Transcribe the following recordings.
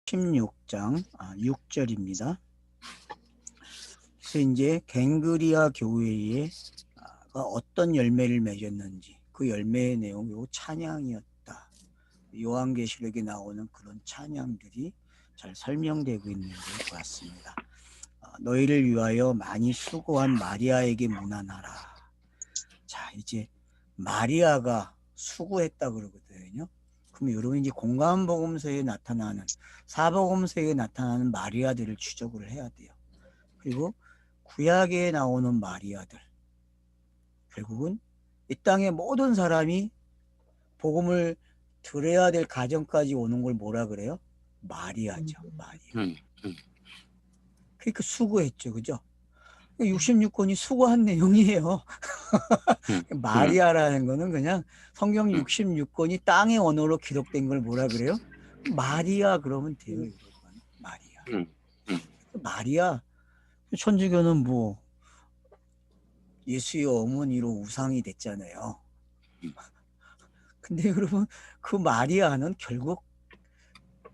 16장 6절입니다. 그래서 이제 갱그리아 교회에 어떤 열매를 맺었는지 그 열매의 내용이 찬양이었다. 요한계시록에 나오는 그런 찬양들이 잘 설명되고 있는 것 같습니다. 너희를 위하여 많이 수고한 마리아에게 문안하라. 자, 이제 마리아가 수고했다 그러거든요. 그럼 여러분 이제 공관복음서에 나타나는 사복음서에 나타나는 마리아들을 추적을 해야 돼요. 그리고 구약에 나오는 마리아들, 결국은 이 땅의 모든 사람이 복음을 들어야 될 가정까지 오는 걸 뭐라 그래요? 마리아죠. 마리아. 그러니까 수고했죠. 그죠? 66권이 수고한 내용이에요. 마리아라는 거는 그냥 성경 66권이 땅의 언어로 기록된 걸 뭐라 그래요? 마리아 그러면 돼요. 여러분. 마리아. 마리아. 천주교는 뭐 예수의 어머니로 우상이 됐잖아요. 근데 여러분 그 마리아는 결국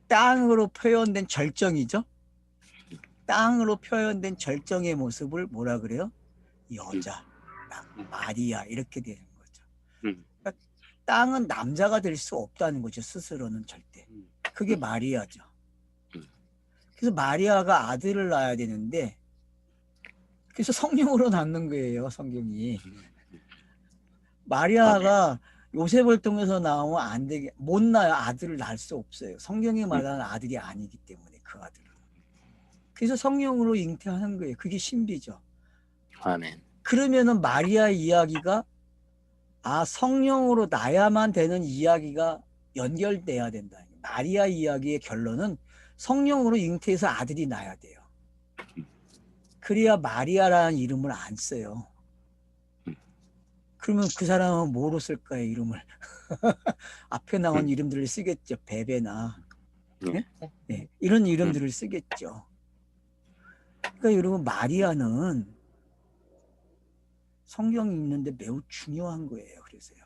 땅으로 표현된 절정이죠. 땅으로 표현된 절정의 모습을 뭐라 그래요? 여자, 마리아 이렇게 되는 거죠. 그러니까 땅은 남자가 될 수 없다는 거죠. 스스로는 절대. 그게 마리아죠. 그래서 마리아가 아들을 낳아야 되는데 그래서 성령으로 낳는 거예요. 성경이. 마리아가 요셉을 통해서 나오면 안 되게 못 낳아요. 아들을 낳을 수 없어요. 성경이 말하는 아들이 아니기 때문에 그 아들은. 그래서 성령으로 잉태하는 거예요. 그게 신비죠. 아멘. 그러면은 마리아 이야기가 성령으로 나야만 되는 이야기가 연결돼야 된다. 마리아 이야기의 결론은 성령으로 잉태해서 아들이 나야 돼요. 그래야 마리아라는 이름을 안 써요. 그러면 그 사람은 뭐로 쓸까요, 이름을? 앞에 나온 이름들을 쓰겠죠. 베베나. 네? 네. 이런 이름들을 쓰겠죠. 그러니까 여러분 마리아는 성경이 있는데 매우 중요한 거예요. 그래서요.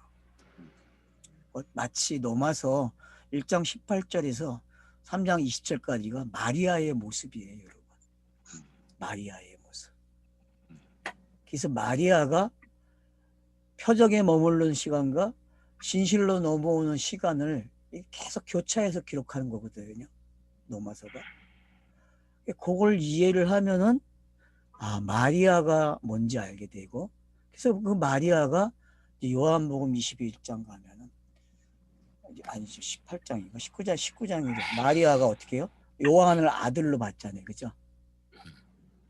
마치 로마서 1장 18절에서 3장 20절까지가 마리아의 모습이에요. 여러분. 마리아의 모습. 그래서 마리아가 표적에 머무르는 시간과 진실로 넘어오는 시간을 계속 교차해서 기록하는 거거든요. 로마서가. 그걸 이해를 하면은 마리아가 뭔지 알게 되고 그래서 그 마리아가 요한복음 21장 가면은 아니죠. 18장인가 19장이죠. 마리아가 어떻게 해요? 요한을 아들로 받잖아요. 그죠?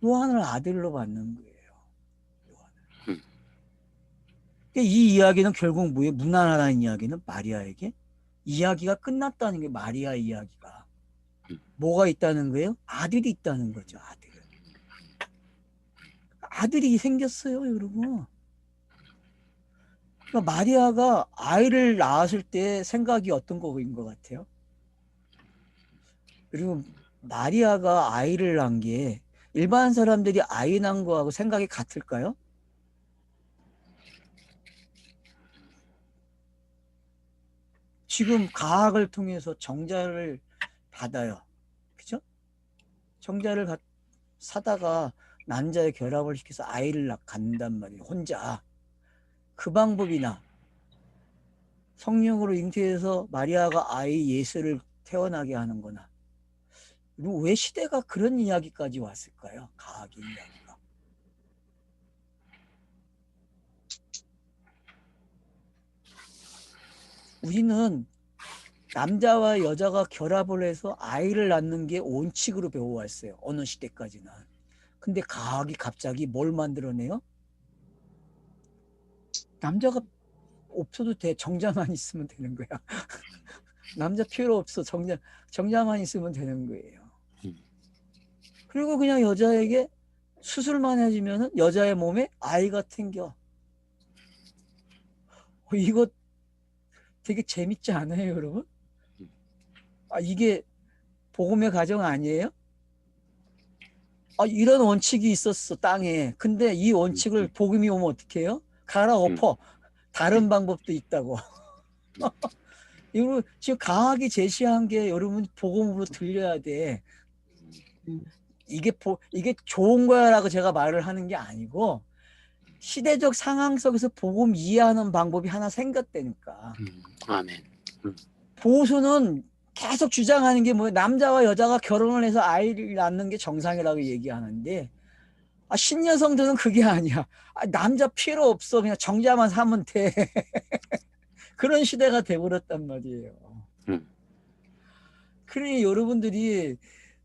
요한을 아들로 받는 거예요. 요한을. 이 이야기는 결국 뭐예요? 문안하라는 이야기는 마리아에게 이야기가 끝났다는 게 마리아 이야기가. 뭐가 있다는 거예요? 아들이 있다는 거죠. 아들이 생겼어요, 여러분. 그러니까 마리아가 아이를 낳았을 때 생각이 어떤 거인 것 같아요? 그리고 마리아가 아이를 낳은 게 일반 사람들이 아이 낳은 거하고 생각이 같을까요? 지금 가학을 통해서 정자를 받아요. 그죠? 정자를 사다가 난자의 결합을 시켜서 아이를 갖는단 말이에요. 혼자. 그 방법이나 성령으로 잉태해서 마리아가 아이 예수를 태어나게 하는 거나 그리고 왜 시대가 그런 이야기까지 왔을까요? 가학의 이야기가. 우리는 남자와 여자가 결합을 해서 아이를 낳는 게 원칙으로 배워왔어요. 어느 시대까지는. 근데 가학이 갑자기 뭘 만들어내요? 남자가 없어도 돼. 정자만 있으면 되는 거야. 남자 필요 없어. 정자만 있으면 되는 거예요. 그리고 그냥 여자에게 수술만 해주면 여자의 몸에 아이가 생겨. 이거 되게 재밌지 않아요, 여러분? 이게 복음의 가정 아니에요? 이런 원칙이 있었어, 땅에. 근데 이 원칙을 복음이 오면 어떻게 해요? 갈아엎어. 다른 방법도 있다고. 이거 지금 과학이 제시한 게 여러분 복음으로 들려야 돼. 이게 좋은 거야라고 제가 말을 하는 게 아니고 시대적 상황 속에서 복음 이해하는 방법이 하나 생겼다니까. 아멘. 보수는 계속 주장하는 게 뭐 남자와 여자가 결혼을 해서 아이를 낳는 게 정상이라고 얘기하는데 신여성들은 그게 아니야. 남자 필요 없어. 그냥 정자만 사면 돼. 그런 시대가 돼버렸단 말이에요. 그러니 여러분들이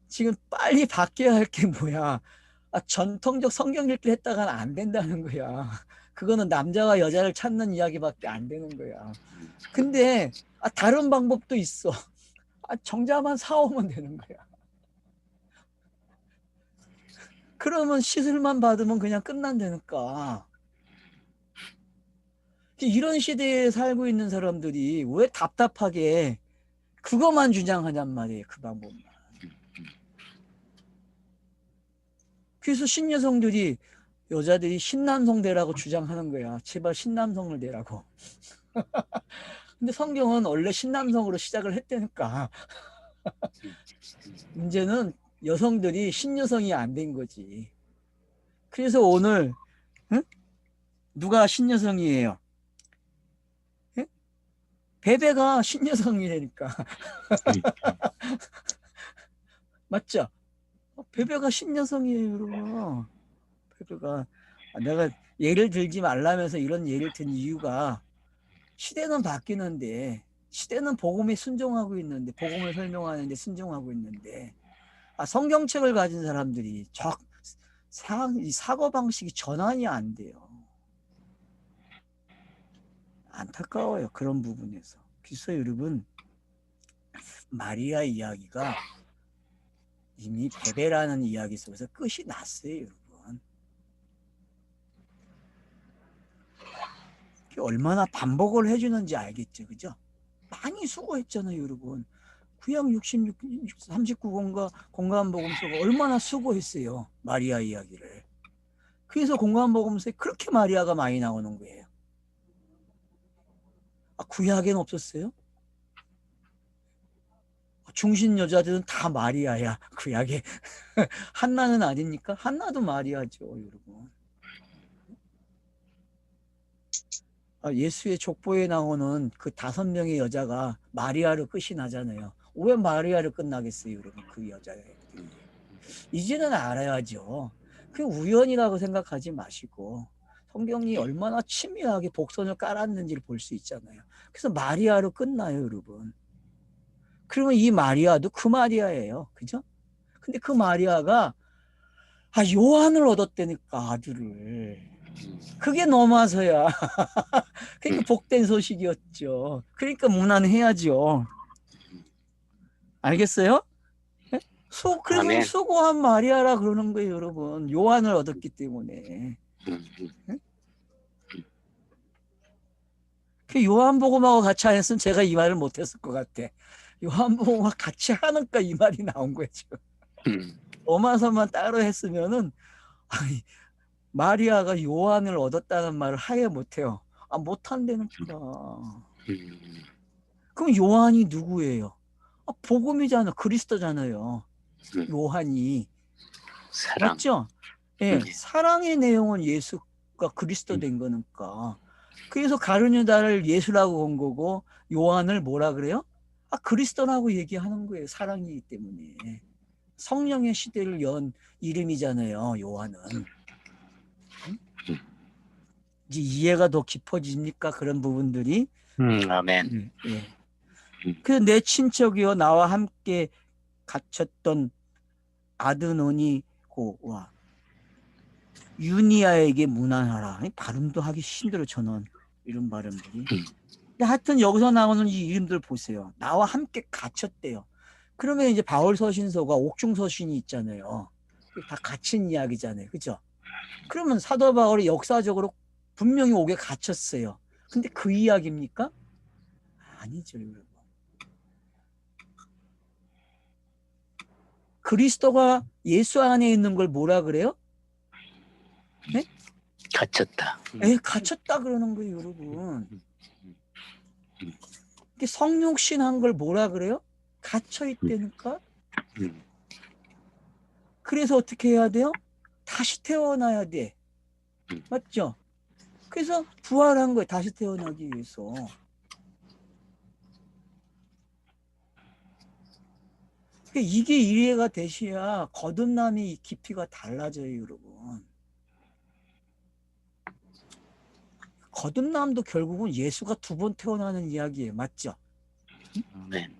지금 빨리 바뀌어야 할 게 뭐야. 전통적 성경 읽기 했다가는 안 된다는 거야. 그거는 남자와 여자를 찾는 이야기밖에 안 되는 거야. 근데 다른 방법도 있어. 정자만 사오면 되는 거야. 그러면 시술만 받으면 그냥 끝난다니까. 이런 시대에 살고 있는 사람들이 왜 답답하게 그것만 주장하냔 말이에요. 그 방법만. 그래서 신여성들이 여자들이 신남성 되라고 주장하는 거야. 제발 신남성을 되라고. 근데 성경은 원래 신남성으로 시작을 했다니까. 문제는 여성들이 신여성이 안 된 거지. 그래서 오늘 누가 신여성이에요? 베베가 신여성이라니까. 맞죠? 베베가 신여성이에요, 여러분. 베베가 내가 예를 들지 말라면서 이런 예를 든 이유가 시대는 바뀌는데 시대는 복음에 순종하고 있는데 복음을 설명하는데 순종하고 있는데 성경책을 가진 사람들이 이 사고방식이 전환이 안 돼요. 안타까워요. 그런 부분에서. 그래서 여러분 마리아 이야기가 이미 베베라는 이야기 속에서 끝이 났어요. 여러분. 얼마나 반복을 해주는지 알겠죠. 그죠? 많이 수고했잖아요. 여러분. 구약 39권과 공간복음서가 얼마나 수고했어요. 마리아 이야기를. 그래서 공간복음서에 그렇게 마리아가 많이 나오는 거예요. 구약에는 없었어요? 중신 여자들은 다 마리아야. 구약에. 한나는 아닙니까? 한나도 마리아죠. 여러분. 예수의 족보에 나오는 그 5명의 여자가 마리아로 끝이 나잖아요. 왜 마리아로 끝나겠어요, 여러분? 그 여자애들이. 이제는 알아야죠. 그 우연이라고 생각하지 마시고 성경이 얼마나 치밀하게 복선을 깔았는지를 볼 수 있잖아요. 그래서 마리아로 끝나요, 여러분. 그러면 이 마리아도 그 마리아예요. 그죠? 근데 그 마리아가 요한을 얻었다니까, 아들을. 그게 넘어서야. 그러니까 복된 소식이었죠. 그러니까 무난해야죠. 알겠어요? 그래서 아멘. 수고한 마리아라 그러는 거예요, 여러분. 요한을 얻었기 때문에. 그 요한복음하고 같이 안 했으면 제가 이 말을 못했을 것 같아. 요한복음과 같이 하니까 이 말이 나온 거예요, 지금. 오마서만 따로 했으면은 마리아가 요한을 얻었다는 말을 하에 못해요. 못한다니까. 그럼 요한이 누구예요? 복음이잖아. 그리스도잖아요. 요한이. 사랑. 맞죠? 예, 사랑의 내용은 예수가 그리스도 된 거니까. 그래서 가룟 유다를 예수라고 본 거고 요한을 뭐라 그래요? 그리스도라고 얘기하는 거예요. 사랑이기 때문에. 성령의 시대를 연 이름이잖아요. 요한은. 이제 이해가 더 깊어집니까? 그런 부분들이. 아멘. 예. 그래서 내 친척이요 나와 함께 갇혔던 아드노니고와 유니아에게 문안하라. 발음도 하기 힘들어 저는 이런 발음들이. 근데 하여튼 여기서 나오는 이 이름들 보세요. 나와 함께 갇혔대요. 그러면 이제 바울 서신서가 옥중 서신이 있잖아요. 다 갇힌 이야기잖아요. 그죠? 그러면 사도 바울이 역사적으로 분명히 옥에 갇혔어요. 근데 그 이야기입니까? 아니죠, 여러분. 그리스도가 예수 안에 있는 걸 뭐라 그래요? 네? 갇혔다. 갇혔다 그러는 거예요, 여러분. 성육신한 걸 뭐라 그래요? 갇혀 있다니까. 그래서 어떻게 해야 돼요? 다시 태어나야 돼. 맞죠? 그래서 부활한 거예요. 다시 태어나기 위해서. 이게 이해가 되셔야 거듭남이 깊이가 달라져요, 여러분. 거듭남도 결국은 예수가 2번 태어나는 이야기예요. 맞죠? 아멘.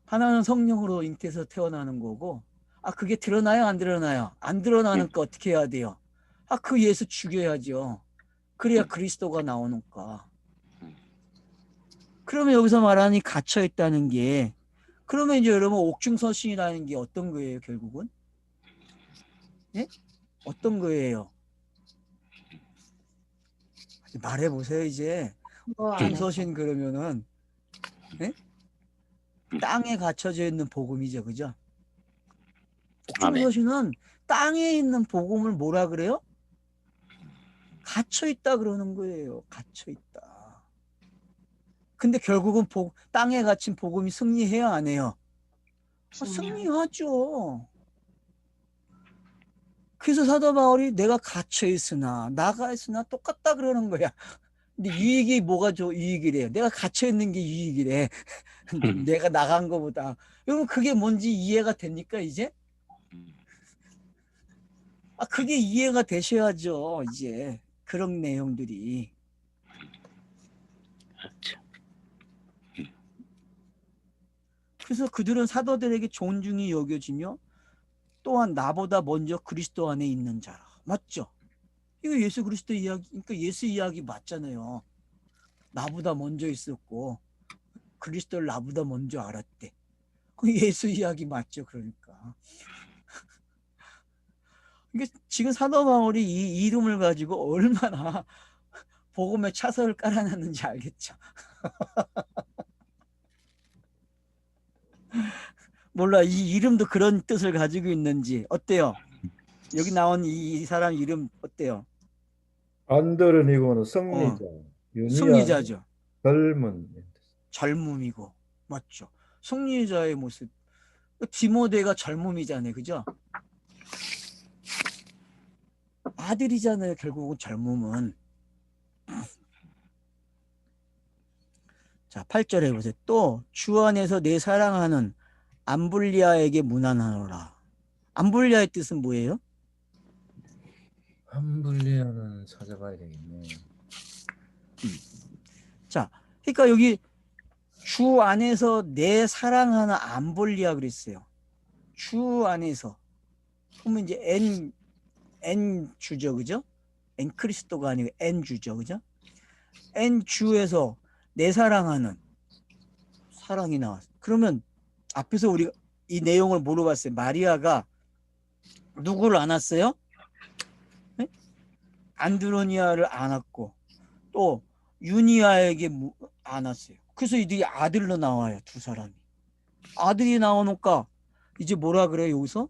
하나는 성령으로 잉태해서 태어나는 거고, 그게 드러나요? 안 드러나요? 안 드러나니까 어떻게 해야 돼요? 그 예수 죽여야죠. 그래야 그리스도가 나오니까. 그러면 여기서 말하니 갇혀 있다는 게, 그러면 이제 여러분 옥중서신이라는 게 어떤 거예요, 결국은? 예? 어떤 거예요? 말해보세요, 이제. 옥중서신 그러면은, 예? 땅에 갇혀져 있는 복음이죠, 그죠? 옥중서신은 땅에 있는 복음을 뭐라 그래요? 갇혀 있다 그러는 거예요. 갇혀 있다. 근데 결국은 땅에 갇힌 복음이 승리해요, 안 해요? 승리하죠. 그래서 사도 바울이 내가 갇혀 있으나 나가 있으나 똑같다 그러는 거야. 근데 유익이 뭐가 유익이래요? 내가 갇혀 있는 게 유익이래. 내가 나간 거보다. 여러분 그게 뭔지 이해가 됩니까 이제? 그게 이해가 되셔야죠 이제 그런 내용들이. 그렇죠. 그래서 그들은 사도들에게 존중이 여겨지며 또한 나보다 먼저 그리스도 안에 있는 자라. 맞죠? 이거 예수 그리스도 이야기, 그러니까 예수 이야기 맞잖아요. 나보다 먼저 있었고 그리스도를 나보다 먼저 알았대. 그 예수 이야기 맞죠? 그러니까. 이게 지금 사도 바울이 이 이름을 가지고 얼마나 복음의 차서를 깔아놨는지 알겠죠? 몰라 이 이름도 그런 뜻을 가지고 있는지 어때요? 여기 나온 이 사람 이름 어때요? 안드로니고는 승리자, 유니아는 승리자죠. 젊은. 젊음이고 맞죠? 승리자의 모습. 디모데가 젊음이잖아요, 그죠? 아들이잖아요, 결국은 젊음은. 자, 8절에 보세요. 또 주 안에서 내 사랑하는 암블리아에게 문안하노라. 암블리아의 뜻은 뭐예요? 암블리아는 찾아봐야 되겠네. 자, 그러니까 여기 주 안에서 내 사랑하는 암블리아 그랬어요. 주 안에서. 그러면 이제 N 주죠, 그죠? N 크리스토가 아니고 N 주죠, 그죠? N 주에서 내 사랑하는 사랑이 나왔어. 그러면 앞에서 우리가 이 내용을 물어봤어요. 마리아가 누구를 안았어요? 네? 안드로니아를 안았고 또 유니아에게 안았어요. 그래서 이들이 아들로 나와요. 두 사람이. 아들이 나오니까 이제 뭐라 그래요? 여기서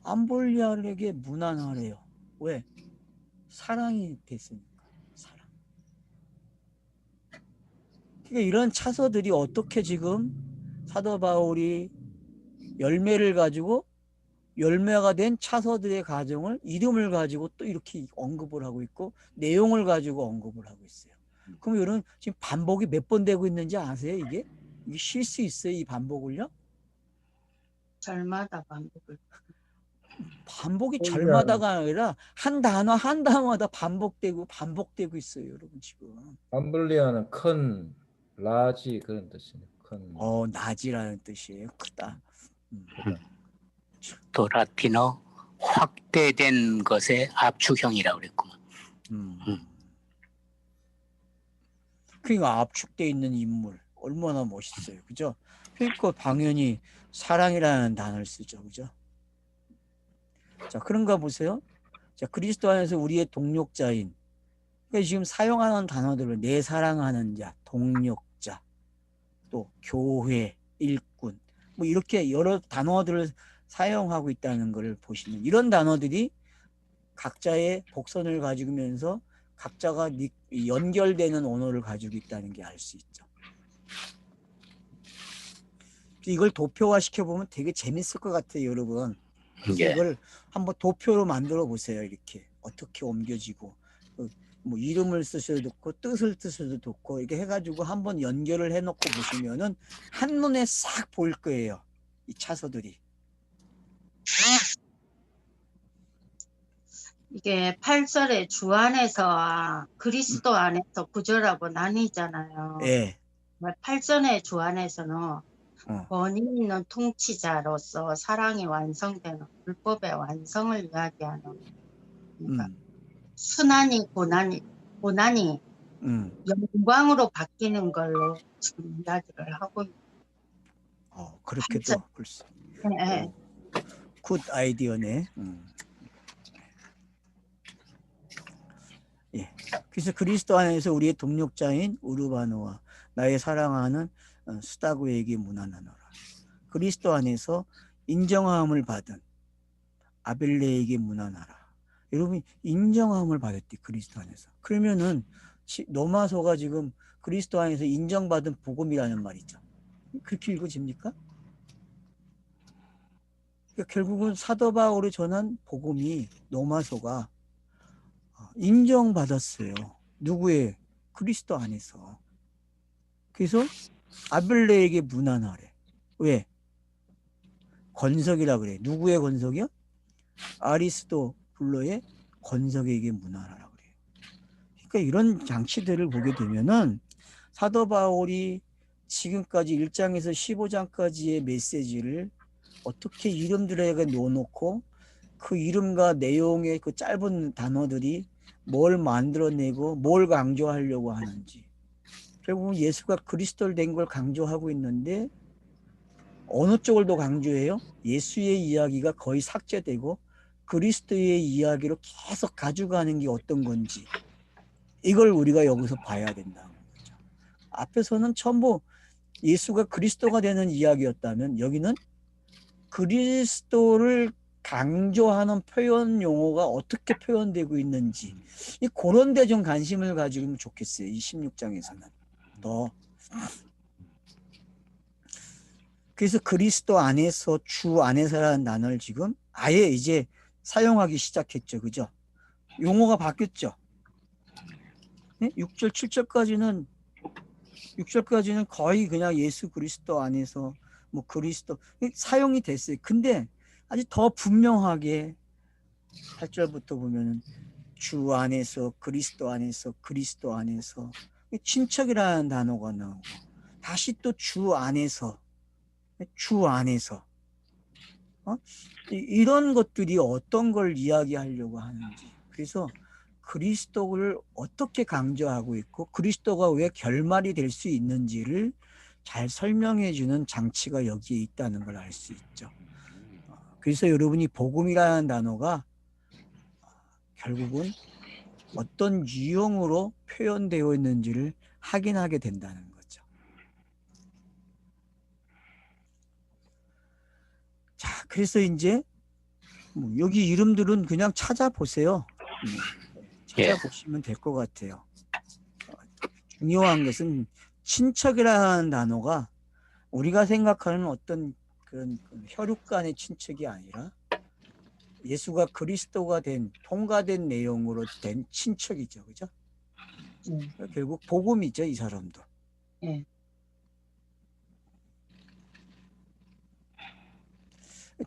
암볼리아에게 문안하래요. 왜? 사랑이 됐으니까. 사랑. 그러니까 이런 차서들이 어떻게 지금 사도 바울이 열매를 가지고 열매가 된 차서들의 가정을 이름을 가지고 또 이렇게 언급을 하고 있고 내용을 가지고 언급을 하고 있어요. 그럼 여러분 지금 반복이 몇 번 되고 있는지 아세요? 이게 쉴 수 있어요? 이 반복을요? 절마다 반복을. 반복이 절마다가 아니라 한 단어 한 단어마다 반복되고 있어요, 여러분 지금. 암블리아는 큰, 라지 그런 뜻이네. 큰. 나지라는 뜻이에요. 크다. 또 라틴어 확대된 것의 압축형이라고 그랬구만. 그러니까 압축되어 있는 인물 얼마나 멋있어요, 그죠? 그러니까 당연히 사랑이라는 단어를 쓰죠, 그죠? 자, 그런가 보세요. 자, 그리스도 안에서 우리의 동력자인. 그러니까 지금 사용하는 단어들을 내 사랑하는 자, 동력자, 또 교회, 일꾼, 뭐 이렇게 여러 단어들을 사용하고 있다는 것을 보시면 이런 단어들이 각자의 복선을 가지면서 각자가 연결되는 언어를 가지고 있다는 게 알 수 있죠. 이걸 도표화 시켜보면 되게 재밌을 것 같아요, 여러분. 예. 이걸 한번 도표로 만들어 보세요. 이렇게 어떻게 옮겨지고 뭐 이름을 쓰셔도 좋고 뜻을 쓰셔도 좋고 이렇게 해가지고 한번 연결을 해놓고 보시면은 한눈에 싹 보일 거예요. 이 차서들이. 이게 8절에 주 안에서 그리스도 안에서 구절하고 나뉘잖아요. 예. 8절의 주 안에서는 어. 권위 있는 통치자로서 사랑이 완성되는 율법의 완성을 이야기하는, 그러니까 순환이 고난이 영광으로 바뀌는 걸로 지금 이야기를 하고 있는. 그렇게도 볼 수. 네. 굿 아이디어네. 예. 그래서 그리스도 안에서 우리의 동력자인 우르바노와 나의 사랑하는 스타고에게 문안하노라. 그리스도 안에서 인정함을 받은 아벨레에게 문안하라. 여러분 인정함을 받았대, 그리스도 안에서. 그러면은 로마서가 지금 그리스도 안에서 인정받은 복음이라는 말이죠. 그렇게 읽어집니까? 그러니까 결국은 사도 바울이 전한 복음이 로마서가 인정받았어요. 누구의? 그리스도 안에서. 그래서 아벨레에게 문안하래. 왜? 건석이라 그래. 누구의 건석이요? 아리스토블로의 건석에게 문안하라 그래요. 그러니까 이런 장치들을 보게 되면은 사도 바울이 지금까지 1장에서 15장까지의 메시지를 어떻게 이름들에게 놓아놓고 그 이름과 내용의 그 짧은 단어들이 뭘 만들어내고 뭘 강조하려고 하는지. 결국은 예수가 그리스도를 된 걸 강조하고 있는데 어느 쪽을 더 강조해요? 예수의 이야기가 거의 삭제되고 그리스도의 이야기로 계속 가져가는 게 어떤 건지, 이걸 우리가 여기서 봐야 된다는 거죠. 앞에서는 전부 예수가 그리스도가 되는 이야기였다면 여기는 그리스도를 강조하는 표현 용어가 어떻게 표현되고 있는지, 그런 데 좀 관심을 가지면 좋겠어요. 이 16장에서는 더. 그래서 그리스도 안에서, 주 안에서라는 단어를 지금 아예 이제 사용하기 시작했죠. 그죠? 용어가 바뀌었죠. 네? 6절, 7절까지는 거의 그냥 예수 그리스도 안에서 뭐 그리스도 사용이 됐어요. 근데 아직 더 분명하게 8절부터 보면은 주 안에서, 그리스도 안에서, 그리스도 안에서, 친척이라는 단어가 나오고 다시 또 주 안에서, 이런 것들이 어떤 걸 이야기하려고 하는지, 그래서 그리스도를 어떻게 강조하고 있고 그리스도가 왜 결말이 될 수 있는지를 잘 설명해 주는 장치가 여기에 있다는 걸 알 수 있죠. 그래서 여러분이 복음이라는 단어가 결국은 어떤 유형으로 표현되어 있는지를 확인하게 된다는 거죠. 자, 그래서 이제 여기 이름들은 그냥 찾아보세요. 찾아보시면 될 것 같아요. 중요한 것은 친척이라는 단어가 우리가 생각하는 어떤 그런 혈육 간의 친척이 아니라 예수가 그리스도가 된, 통과된 내용으로 된 친척이죠. 그죠? 결국 복음이죠, 이 사람도. 네.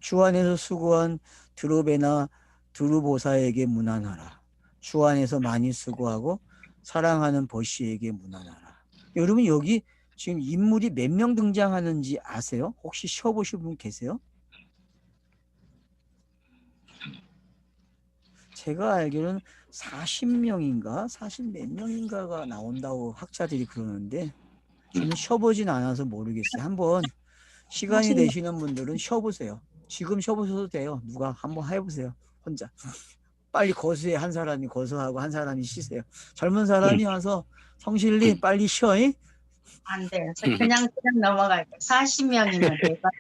주 안에서 수고한 드로베나 드루보사에게 문안하라. 주 안에서 많이 수고하고 사랑하는 버시에게 문안하라. 여러분 여기 지금 인물이 몇 명 등장하는지 아세요? 혹시 쉬어보신 분 계세요? 제가 알기로는 40명인가 40 몇 명인가가 나온다고 학자들이 그러는데 저는 쉬어보진 않아서 모르겠어요. 한번 시간이 되시는 분들은 쉬어보세요. 지금 쉬어보셔도 돼요. 누가 한번 해보세요. 혼자. 빨리 거수해. 한 사람이 거수하고 한 사람이 쉬세요. 젊은 사람이 와서 성실리 빨리 쉬어. 안 돼요. 그냥 넘어갈게요. 40명이면 대박.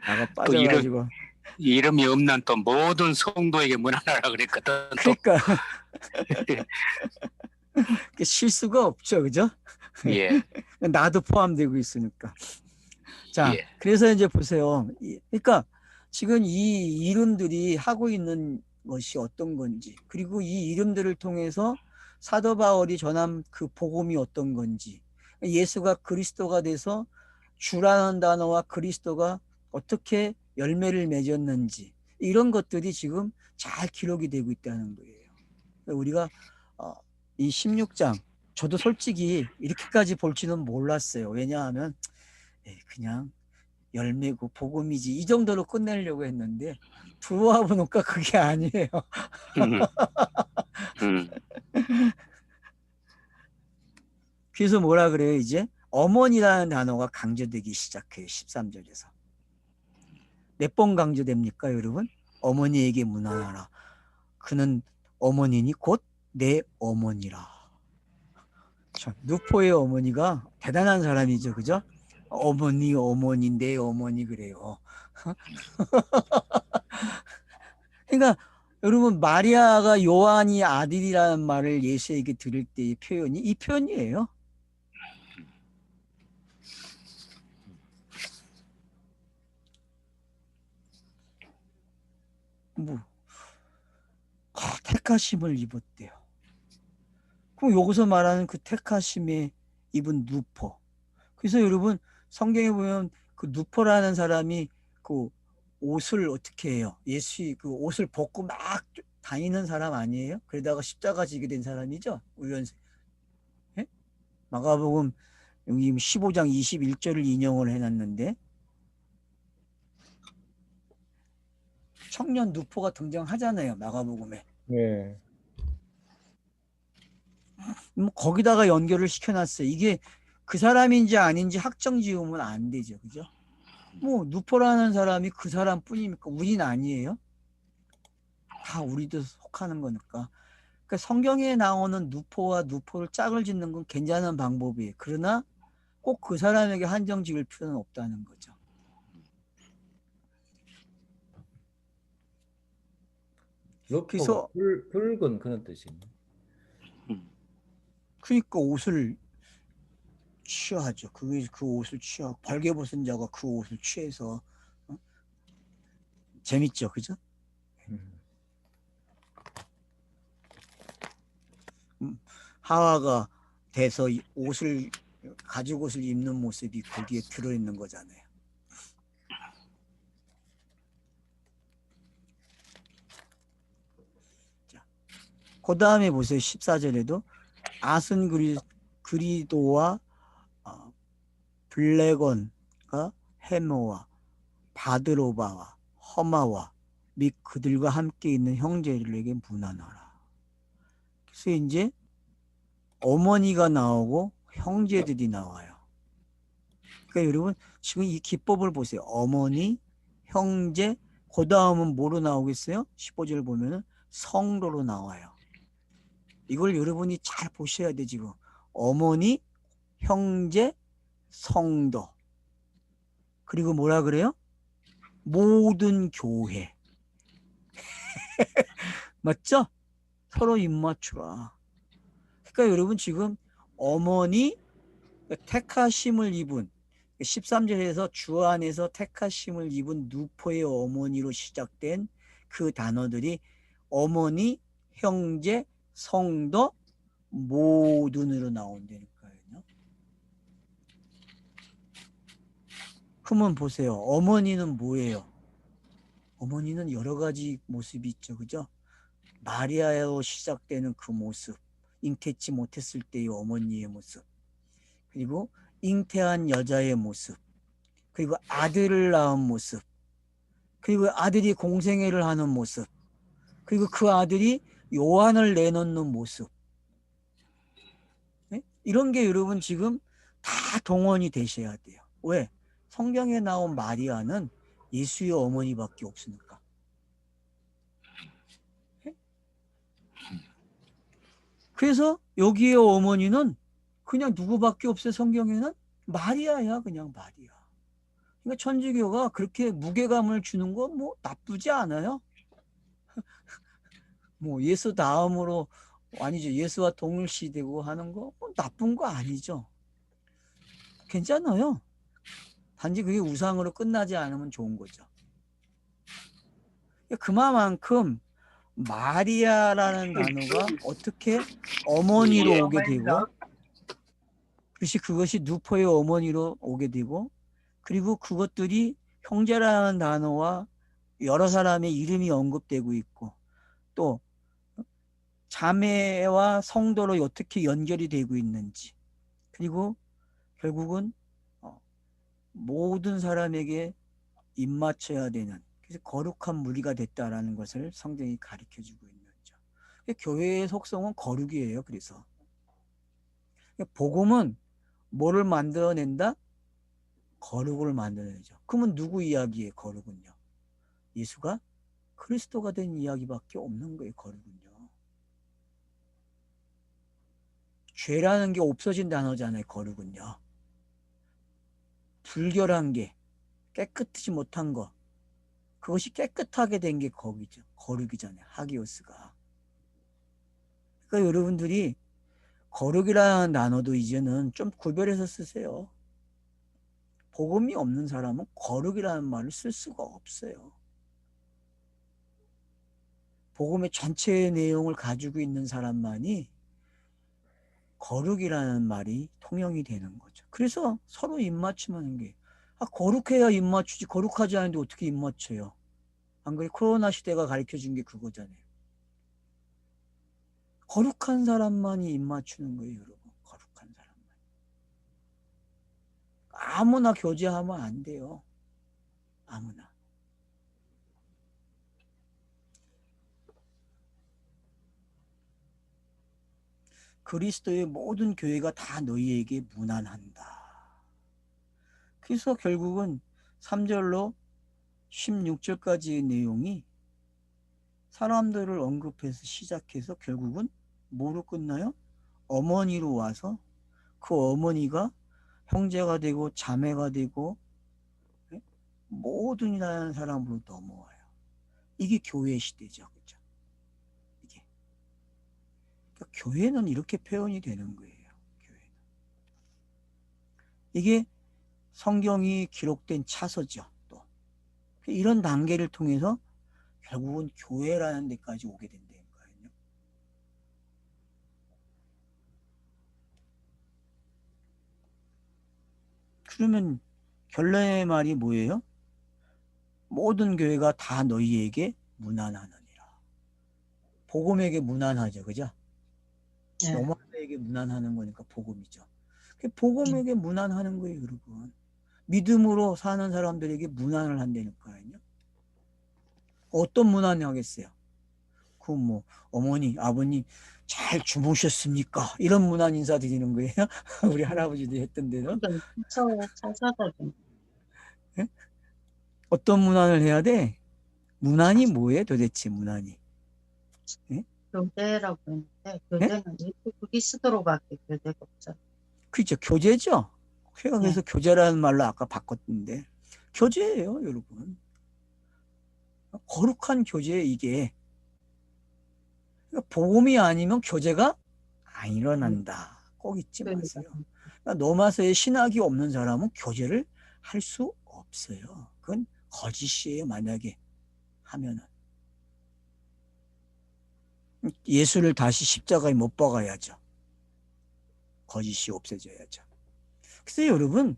나가 빠져가지고. 이름이 없는 또 모든 성도에게 문안하라 그랬거든. 그러니까 실수가 없죠, 그죠? 예, 나도 포함되고 있으니까. 자, 예. 그래서 이제 보세요. 그러니까 지금 이 이름들이 하고 있는 것이 어떤 건지, 그리고 이 이름들을 통해서 사도 바울이 전한 그 복음이 어떤 건지, 예수가 그리스도가 돼서 주라는 단어와 그리스도가 어떻게 열매를 맺었는지, 이런 것들이 지금 잘 기록이 되고 있다는 거예요. 우리가 이 16장, 저도 솔직히 이렇게까지 볼지는 몰랐어요. 왜냐하면 그냥 열매고 복음이지 이 정도로 끝내려고 했는데 들어와 보니까 그게 아니에요. 음, 음, 그래서 뭐라 그래요? 이제 어머니라는 단어가 강조되기 시작해요. 13절에서. 몇 번 강조됩니까, 여러분? 어머니에게 문안하라. 그는 어머니니 곧 내 어머니라. 참, 누포의 어머니가 대단한 사람이죠, 그죠? 어머니, 내 어머니 그래요. 그러니까 여러분, 마리아가 요한이 아들이라는 말을 예수에게 들을 때의 표현이 이 표현이에요. 뭐 택하심을 입었대요. 그럼 여기서 말하는 그 택하심에 입은 누포. 그래서 여러분 성경에 보면 그 누포라는 사람이 그 옷을 어떻게 해요? 예수 그 옷을 벗고 막 다니는 사람 아니에요? 그러다가 십자가 지게 된 사람이죠. 우연세. 예? 마가복음 여기 15장 21절을 인용을 해놨는데 청년 누포가 등장하잖아요. 마가복음에. 예. 뭐 거기다가 연결을 시켜놨어요. 이게 그 사람인지 아닌지 확정 지으면 안 되죠. 그죠? 뭐 누포라는 사람이 그 사람뿐입니까? 우린 아니에요. 다 우리도 속하는 거니까. 그러니까 성경에 나오는 누포와 누포를 짝을 짓는 건 괜찮은 방법이에요. 그러나 꼭 그 사람에게 한정 지을 필요는 없다는 거죠. 루포가 그래서 붉은 그런 뜻입니다. 그러니까 옷을 취하죠. 그 옷을 취하고 벌게벗은 자가 그 옷을 취해서 재밌죠, 그죠? 하와가 돼서 옷을 가죽 옷을 입는 모습이 거기에 들어있는 거잖아요. 자, 그 다음에 보세요. 14절에도 아슨 그리도와 블레곤과 헤모와 바드로바와 허마와 및 그들과 함께 있는 형제들에게 문안하라. 그래서 이제 어머니가 나오고 형제들이 나와요. 그러니까 여러분 지금 이 기법을 보세요. 어머니, 형제, 그 다음은 뭐로 나오겠어요? 15절 보면은 성도로 나와요. 이걸 여러분이 잘 보셔야 돼 지금. 어머니, 형제, 성도. 그리고 뭐라 그래요? 모든 교회. 맞죠? 서로 입맞추라. 그러니까 여러분 지금 어머니 택하심을 입은 13절에서 주 안에서 택하심을 입은 누포의 어머니로 시작된 그 단어들이 어머니, 형제, 성도, 모든으로 나온다니까요. 그러면 보세요. 어머니는 뭐예요? 어머니는 여러 가지 모습이 있죠. 그죠? 마리아로 시작되는 그 모습, 잉태치 못했을 때의 어머니의 모습, 그리고 잉태한 여자의 모습, 그리고 아들을 낳은 모습, 그리고 아들이 공생애를 하는 모습, 그리고 그 아들이 요한을 내놓는 모습. 네? 이런 게 여러분 지금 다 동원이 되셔야 돼요. 왜? 성경에 나온 마리아는 예수의 어머니밖에 없으니까. 네? 그래서 여기에 어머니는 그냥 누구밖에 없어요. 성경에는 마리아야. 그냥 마리아. 그러니까 천주교가 그렇게 무게감을 주는 거 뭐 나쁘지 않아요. 뭐 예수 다음으로 아니죠. 예수와 동일시되고 하는 거 나쁜 거 아니죠. 괜찮아요. 단지 그게 우상으로 끝나지 않으면 좋은 거죠. 그만큼 마리아라는 단어가 어떻게 어머니로 예. 오게 되고, 그것이 누포의 어머니로 오게 되고, 그리고 그것들이 형제라는 단어와 여러 사람의 이름이 언급되고 있고, 또 자매와 성도로 어떻게 연결이 되고 있는지, 그리고 결국은 모든 사람에게 입맞춰야 되는, 그래서 거룩한 무리가 됐다라는 것을 성경이 가르쳐주고 있는 거죠. 교회의 속성은 거룩이에요. 그래서 복음은 뭐를 만들어낸다? 거룩을 만들어내죠. 그러면 누구 이야기예요? 거룩은요, 예수가 그리스도가 된 이야기밖에 없는 거예요. 거룩은요, 죄라는 게 없어진 단어잖아요. 거룩은요, 불결한 게, 깨끗하지 못한 거, 그것이 깨끗하게 된 게 거룩이잖아요. 하기오스가. 그러니까 여러분들이 거룩이라는 단어도 이제는 좀 구별해서 쓰세요. 복음이 없는 사람은 거룩이라는 말을 쓸 수가 없어요. 복음의 전체의 내용을 가지고 있는 사람만이 거룩이라는 말이 통용이 되는 거죠. 그래서 서로 입맞춤하는 게, 거룩해야 입맞추지, 거룩하지 않은데 어떻게 입맞춰요? 안 그래? 코로나 시대가 가르쳐준 게 그거잖아요. 거룩한 사람만이 입맞추는 거예요. 여러분, 거룩한 사람만. 아무나 교제하면 안 돼요. 아무나. 그리스도의 모든 교회가 다 너희에게 문안한다. 그래서 결국은 3절로 16절까지의 내용이 사람들을 언급해서 시작해서 결국은 뭐로 끝나요? 어머니로 와서 그 어머니가 형제가 되고 자매가 되고 모든이라는 사람으로 넘어와요. 이게 교회 시대죠. 그렇죠? 그러니까 교회는 이렇게 표현이 되는 거예요. 교회는. 이게 성경이 기록된 차서죠. 또 이런 단계를 통해서 결국은 교회라는 데까지 오게 된다는 거예요. 그러면 결론의 말이 뭐예요? 모든 교회가 다 너희에게 문안하느니라. 복음에게 문안하죠. 그죠? 네. 로마서에게 문안하는 거니까 복음이죠. 복음에게 문안하는 거예요. 여러분, 믿음으로 사는 사람들에게 문안을 한다니까요. 어떤 문안을 하겠어요? 뭐 어머니, 아버님 잘 주무셨습니까? 이런 문안 인사 드리는 거예요. 우리 할아버지도 했던 대로. 차사들은 네? 어떤 문안을 해야 돼? 문안이 뭐예요? 도대체 문안이? 네? 교제라고 했는데 네? 교제는 예수 그리스도로밖에 교제가 없죠. 그렇죠. 교제죠. 제가 그래서 교제라는 말로 아까 바꿨는데 교제예요, 여러분. 거룩한 교제. 이게 그러니까 복음이 아니면 교제가 안 일어난다. 꼭 잊지 마세요. 그러니까 로마서에 신학이 없는 사람은 교제를 할 수 없어요. 그건 거짓이에요. 만약에 하면은 예수를 다시 십자가에 못 박아야죠. 거짓이 없어져야죠. 그래서 여러분,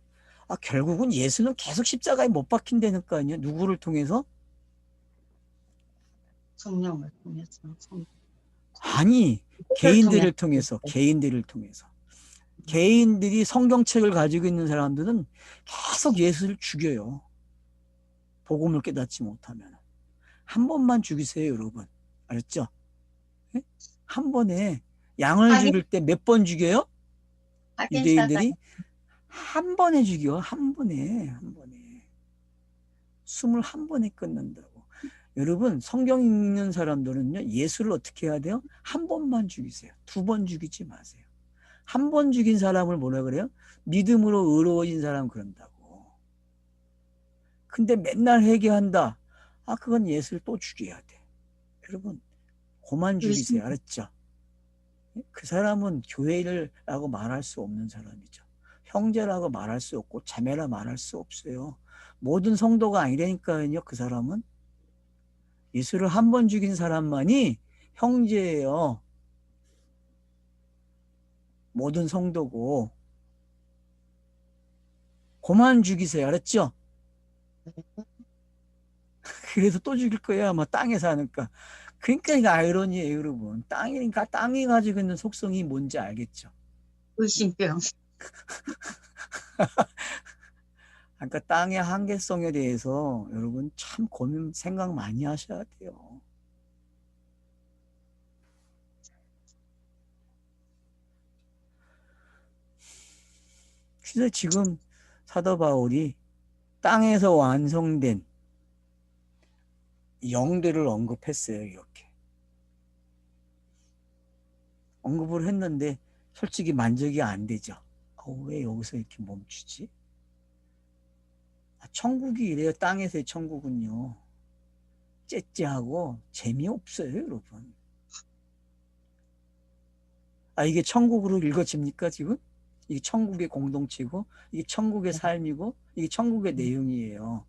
결국은 예수는 계속 십자가에 못 박힌다니까요. 누구를 통해서? 성령을 통해서 아니, 개인들을 통해서. 개인들이 성경책을 가지고 있는 사람들은 계속 예수를 죽여요. 복음을 깨닫지 못하면. 한 번만 죽이세요, 여러분. 알았죠? 네? 한 번에 양을 죽일 때 몇 번 죽여요? 유대인들이 한 번에 죽여. 한 번에 21번에 끊는다고. 여러분, 성경 읽는 사람들은요, 예수를 어떻게 해야 돼요? 한 번만 죽이세요. 2번 죽이지 마세요. 한 번 죽인 사람을 뭐라 그래요? 믿음으로 의로워진 사람 그런다고. 근데 맨날 회개한다. 그건 예수를 또 죽여야 돼. 여러분, 그만 죽이세요. 알았죠? 그 사람은 교회라고 말할 수 없는 사람이죠. 형제라고 말할 수 없고 자매라 말할 수 없어요. 모든 성도가 아니라니까요. 그 사람은 예수를 한 번 죽인 사람만이 형제예요. 모든 성도고. 그만 죽이세요. 알았죠? 그래서 또 죽일 거예요. 아마 땅에 사니까. 그러니까 이거 아이러니예요, 여러분. 땅이니까 땅이 가지고 있는 속성이 뭔지 알겠죠? 의심병. 그러니까 땅의 한계성에 대해서 여러분 참 고민 생각 많이 하셔야 돼요. 그래서 지금 사도 바울이 땅에서 완성된 영들을 언급했어요. 이렇게 언급을 했는데 솔직히 만족이 안 되죠. 왜 여기서 이렇게 멈추지? 천국이 이래요. 땅에서의 천국은요. 째째하고 재미없어요, 여러분. 이게 천국으로 읽어집니까, 지금? 이게 천국의 공동체고, 이게 천국의 삶이고, 이게 천국의 내용이에요.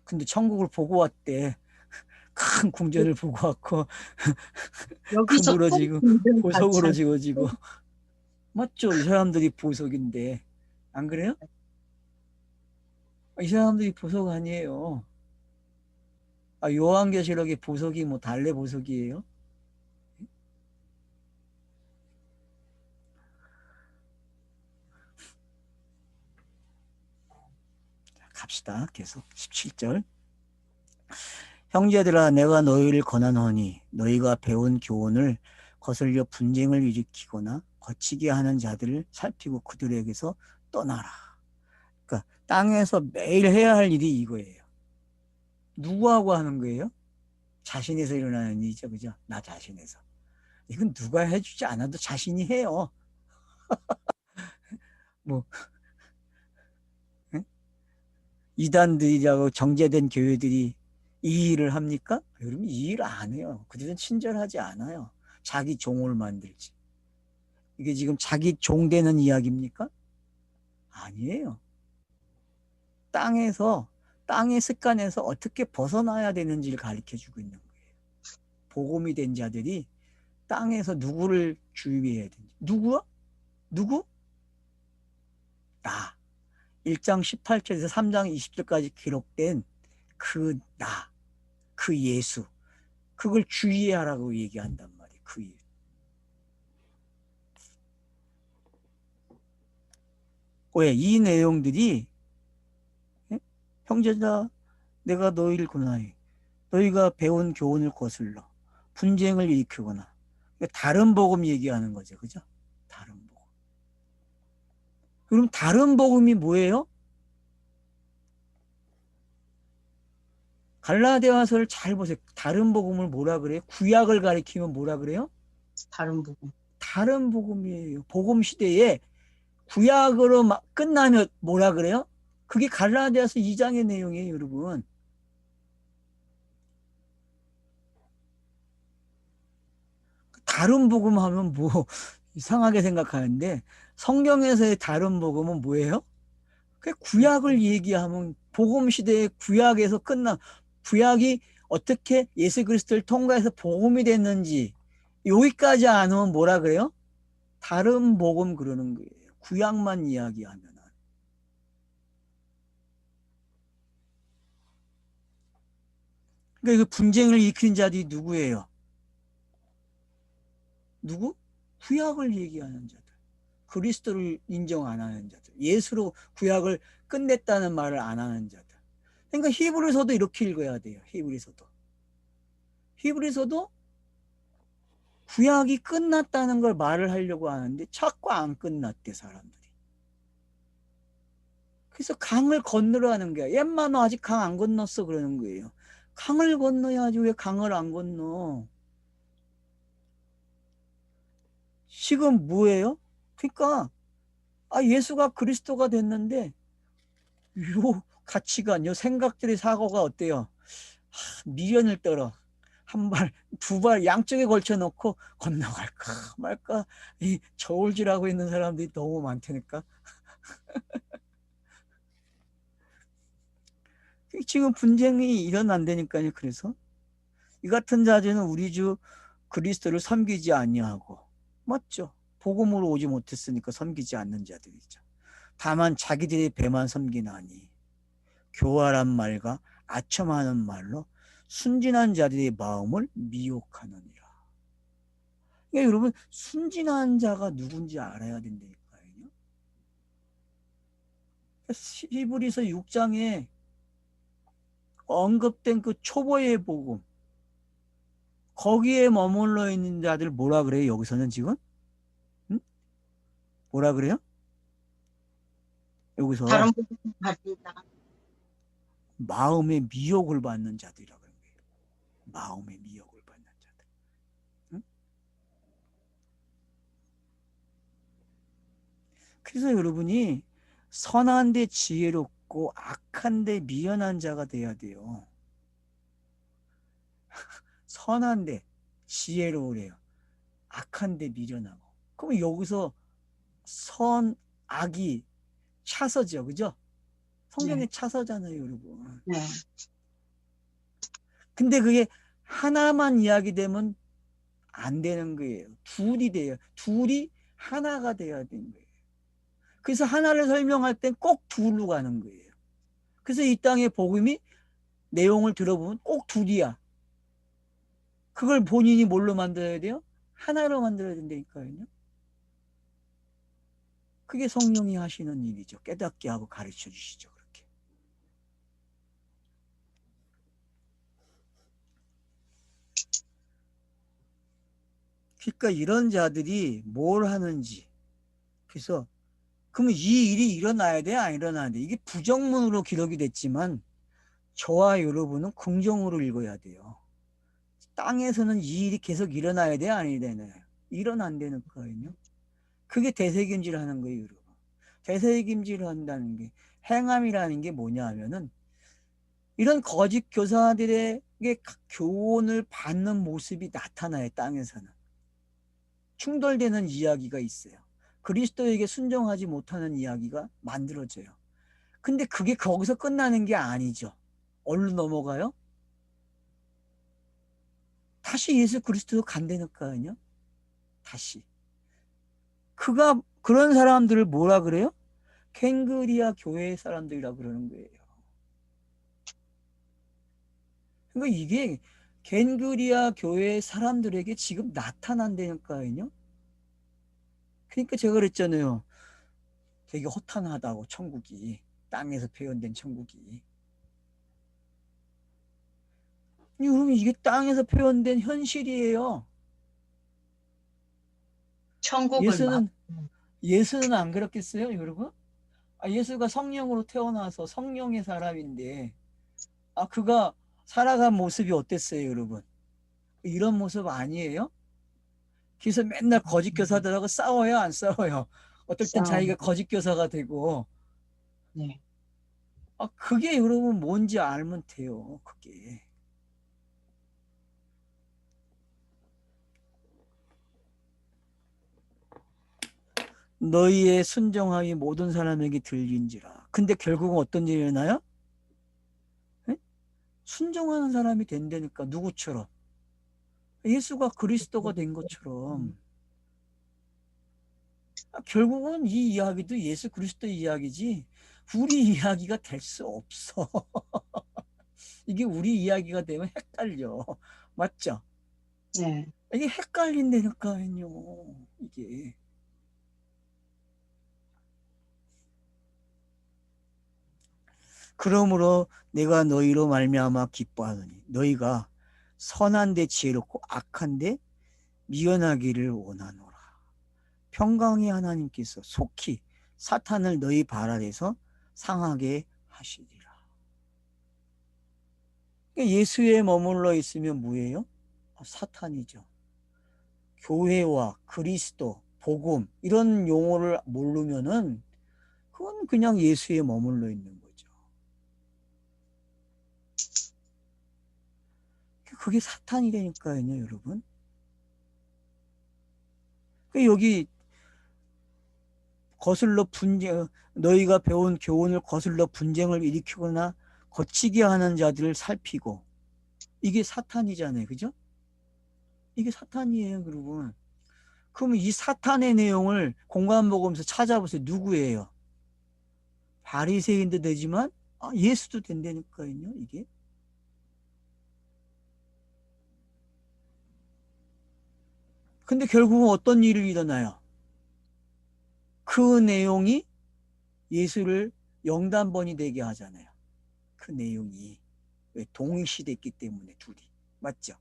근데 천국을 보고 왔대. 큰 궁전을 보고 왔고, 여기서 그물어지고, 큰 보석으로 같이 지어지고. 맞죠? 이 사람들이 보석인데. 안 그래요? 이 사람들이 보석 아니에요. 요한계시록의 보석이 뭐 달래 보석이에요? 갑시다. 계속 17절. 형제들아 내가 너희를 권하노니 너희가 배운 교훈을 거슬려 분쟁을 일으키거나 거치게 하는 자들을 살피고 그들에게서 떠나라. 그러니까 땅에서 매일 해야 할 일이 이거예요. 누구하고 하는 거예요? 자신에서 일어나는 일이죠. 그죠? 나 자신에서. 이건 누가 해주지 않아도 자신이 해요. 뭐 이단들이라고 정제된 교회들이 이 일을 합니까? 여러분 이 일 안 해요. 그들은 친절하지 않아요. 자기 종을 만들지. 이게 지금 자기 종 되는 이야기입니까? 아니에요. 땅의 습관에서 어떻게 벗어나야 되는지를 가르쳐주고 있는 거예요. 복음이 된 자들이 땅에서 누구를 주의해야 되는지. 누구야? 누구? 나. 1장 18절에서 3장 20절까지 기록된 그 나, 그 예수, 그걸 주의하라고 얘기한단 말이에요. 그 일. 왜? 이 내용들이 형제자 내가 너희를 권하니 너희가 배운 교훈을 거슬러 분쟁을 일으키거나 다른 복음 얘기하는 거죠. 그죠? 다른 복음. 그럼 다른 복음이 뭐예요? 갈라디아서를 잘 보세요. 다른 복음을 뭐라 그래요? 구약을 가리키면 뭐라 그래요? 다른 부분. 다른 복음이에요. 복음 시대에 구약으로 끝나면 뭐라 그래요? 그게 갈라디아서 2장의 내용이에요, 여러분. 다른 복음 하면 뭐 이상하게 생각하는데 성경에서의 다른 복음은 뭐예요? 그 구약을 얘기하면 복음 시대의 구약에서 구약이 어떻게 예수 그리스도를 통과해서 복음이 됐는지 여기까지 안 오면 뭐라 그래요? 다른 복음 그러는 거예요. 구약만 이야기하면. 그러니까 그 분쟁을 일으키는 자들이 누구예요? 누구? 구약을 얘기하는 자들. 그리스도를 인정 안 하는 자들. 예수로 구약을 끝냈다는 말을 안 하는 자들. 그러니까 히브리서도 이렇게 읽어야 돼요. 히브리서도 구약이 끝났다는 걸 말을 하려고 하는데 자꾸 안 끝났대, 사람들이. 그래서 강을 건너라는 거야. 옛만 아직 강 안 건넜어 그러는 거예요. 강을 건너야지 왜 강을 안 건너? 지금 뭐예요? 그러니까 예수가 그리스도가 됐는데 요 가치관, 요 생각들의 사고가 어때요? 미련을 떨어. 한 발, 두 발 양쪽에 걸쳐 놓고 건너갈까 말까 이 저울질하고 있는 사람들이 너무 많다니까. 지금 분쟁이 일어난다니까요. 그래서 이 같은 자들은 우리 주 그리스도를 섬기지 아니하고, 맞죠? 복음으로 오지 못했으니까 섬기지 않는 자들이죠. 다만 자기들의 배만 섬기나니 교활한 말과 아첨하는 말로 순진한 자들의 마음을 미혹하느니라. 그러니까 여러분, 순진한 자가 누군지 알아야 된다니까요. 히브리서 6장에 언급된 그 초보의 복음, 거기에 머물러 있는 자들 뭐라 그래요? 여기서는 지금? 응? 뭐라 그래요? 여기서 다른 부분 가진다. 마음의 미혹을 받는 자들이라고 그런 거예요. 마음의 미혹을 받는 자들. 응? 그래서 여러분이 선한데 지혜롭고 악한데 미련한 자가 돼야 돼요. 선한데 지혜로우래요. 악한데 미련하고. 그럼 여기서 선, 악이 차서죠. 그죠? 성경에 네. 차서잖아요, 여러분. 네. 근데 그게 하나만 이야기되면 안 되는 거예요. 둘이 돼요. 둘이 하나가 돼야 되는 거예요. 그래서 하나를 설명할 땐 꼭 둘로 가는 거예요. 그래서 이 땅의 복음이 내용을 들어보면 꼭 둘이야. 그걸 본인이 뭘로 만들어야 돼요? 하나로 만들어야 된다니까요. 그게 성령이 하시는 일이죠. 깨닫게 하고 가르쳐 주시죠. 그렇게. 그러니까 이런 자들이 뭘 하는지. 그래서 그러면 이 일이 일어나야 돼? 안 일어나야 돼? 이게 부정문으로 기록이 됐지만 저와 여러분은 긍정으로 읽어야 돼요. 땅에서는 이 일이 계속 일어나야 돼? 안 일어나야 돼? 일어난다는 거예요. 그게 대세김질을 하는 거예요, 여러분. 대세김질을 한다는 게, 행함이라는 게 뭐냐 하면은 이런 거짓 교사들에게 교훈을 받는 모습이 나타나요, 땅에서는. 충돌되는 이야기가 있어요. 그리스도에게 순종하지 못하는 이야기가 만들어져요. 근데 그게 거기서 끝나는 게 아니죠. 어디로 넘어가요? 다시 예수 그리스도로 간다니까요. 다시. 그런 사람들을 뭐라 그래요? ken그리아 교회 사람들이라고 그러는 거예요. 그러니까 이게 ken그리아 교회 사람들에게 지금 나타난다니까요. 그러니까 제가 그랬잖아요. 되게 허탄하다고, 천국이. 땅에서 표현된 천국이. 여러분, 이게 땅에서 표현된 현실이에요. 천국을 막. 예수는 안 그렇겠어요, 여러분? 예수가 성령으로 태어나서 성령의 사람인데, 그가 살아간 모습이 어땠어요, 여러분? 이런 모습 아니에요? 그래서 맨날 거짓 교사들하고 싸워요, 안 싸워요? 어떨 땐 자기가 거짓 교사가 되고, 네. 그게 여러분 뭔지 알면 돼요, 그게. 너희의 순종함이 모든 사람에게 들린지라. 근데 결국은 어떤 일이 일어나요? 에? 순종하는 사람이 된다니까. 누구처럼? 예수가 그리스도가 된 것처럼. 결국은 이 이야기도 예수 그리스도 이야기지 우리 이야기가 될 수 없어. 이게 우리 이야기가 되면 헷갈려. 맞죠? 네. 이게 헷갈린다니까요. 이게. 그러므로 내가 너희로 말미암아 기뻐하노니 너희가 선한데 지혜롭고 악한데 미련하기를 원하노라. 평강의 하나님께서 속히 사탄을 너희 발 아래서 상하게 하시리라. 예수에 머물러 있으면 뭐예요? 사탄이죠. 교회와 그리스도, 복음 이런 용어를 모르면은 그건 그냥 예수에 머물러 있는 거죠. 그게 사탄이라니까요, 여러분. 여기 거슬러 분쟁, 너희가 배운 교훈을 거슬러 분쟁을 일으키거나 거치게 하는 자들을 살피고, 이게 사탄이잖아요, 그죠? 이게 사탄이에요, 여러분. 그러면 이 사탄의 내용을 공관복음에서 찾아보세요. 누구예요? 바리새인도 되지만 예수도 된다니까요, 이게. 근데 결국은 어떤 일이 일어나요? 그 내용이 예수를 영단번이 되게 하잖아요. 그 내용이. 왜? 동일시됐기 때문에 둘이. 맞죠?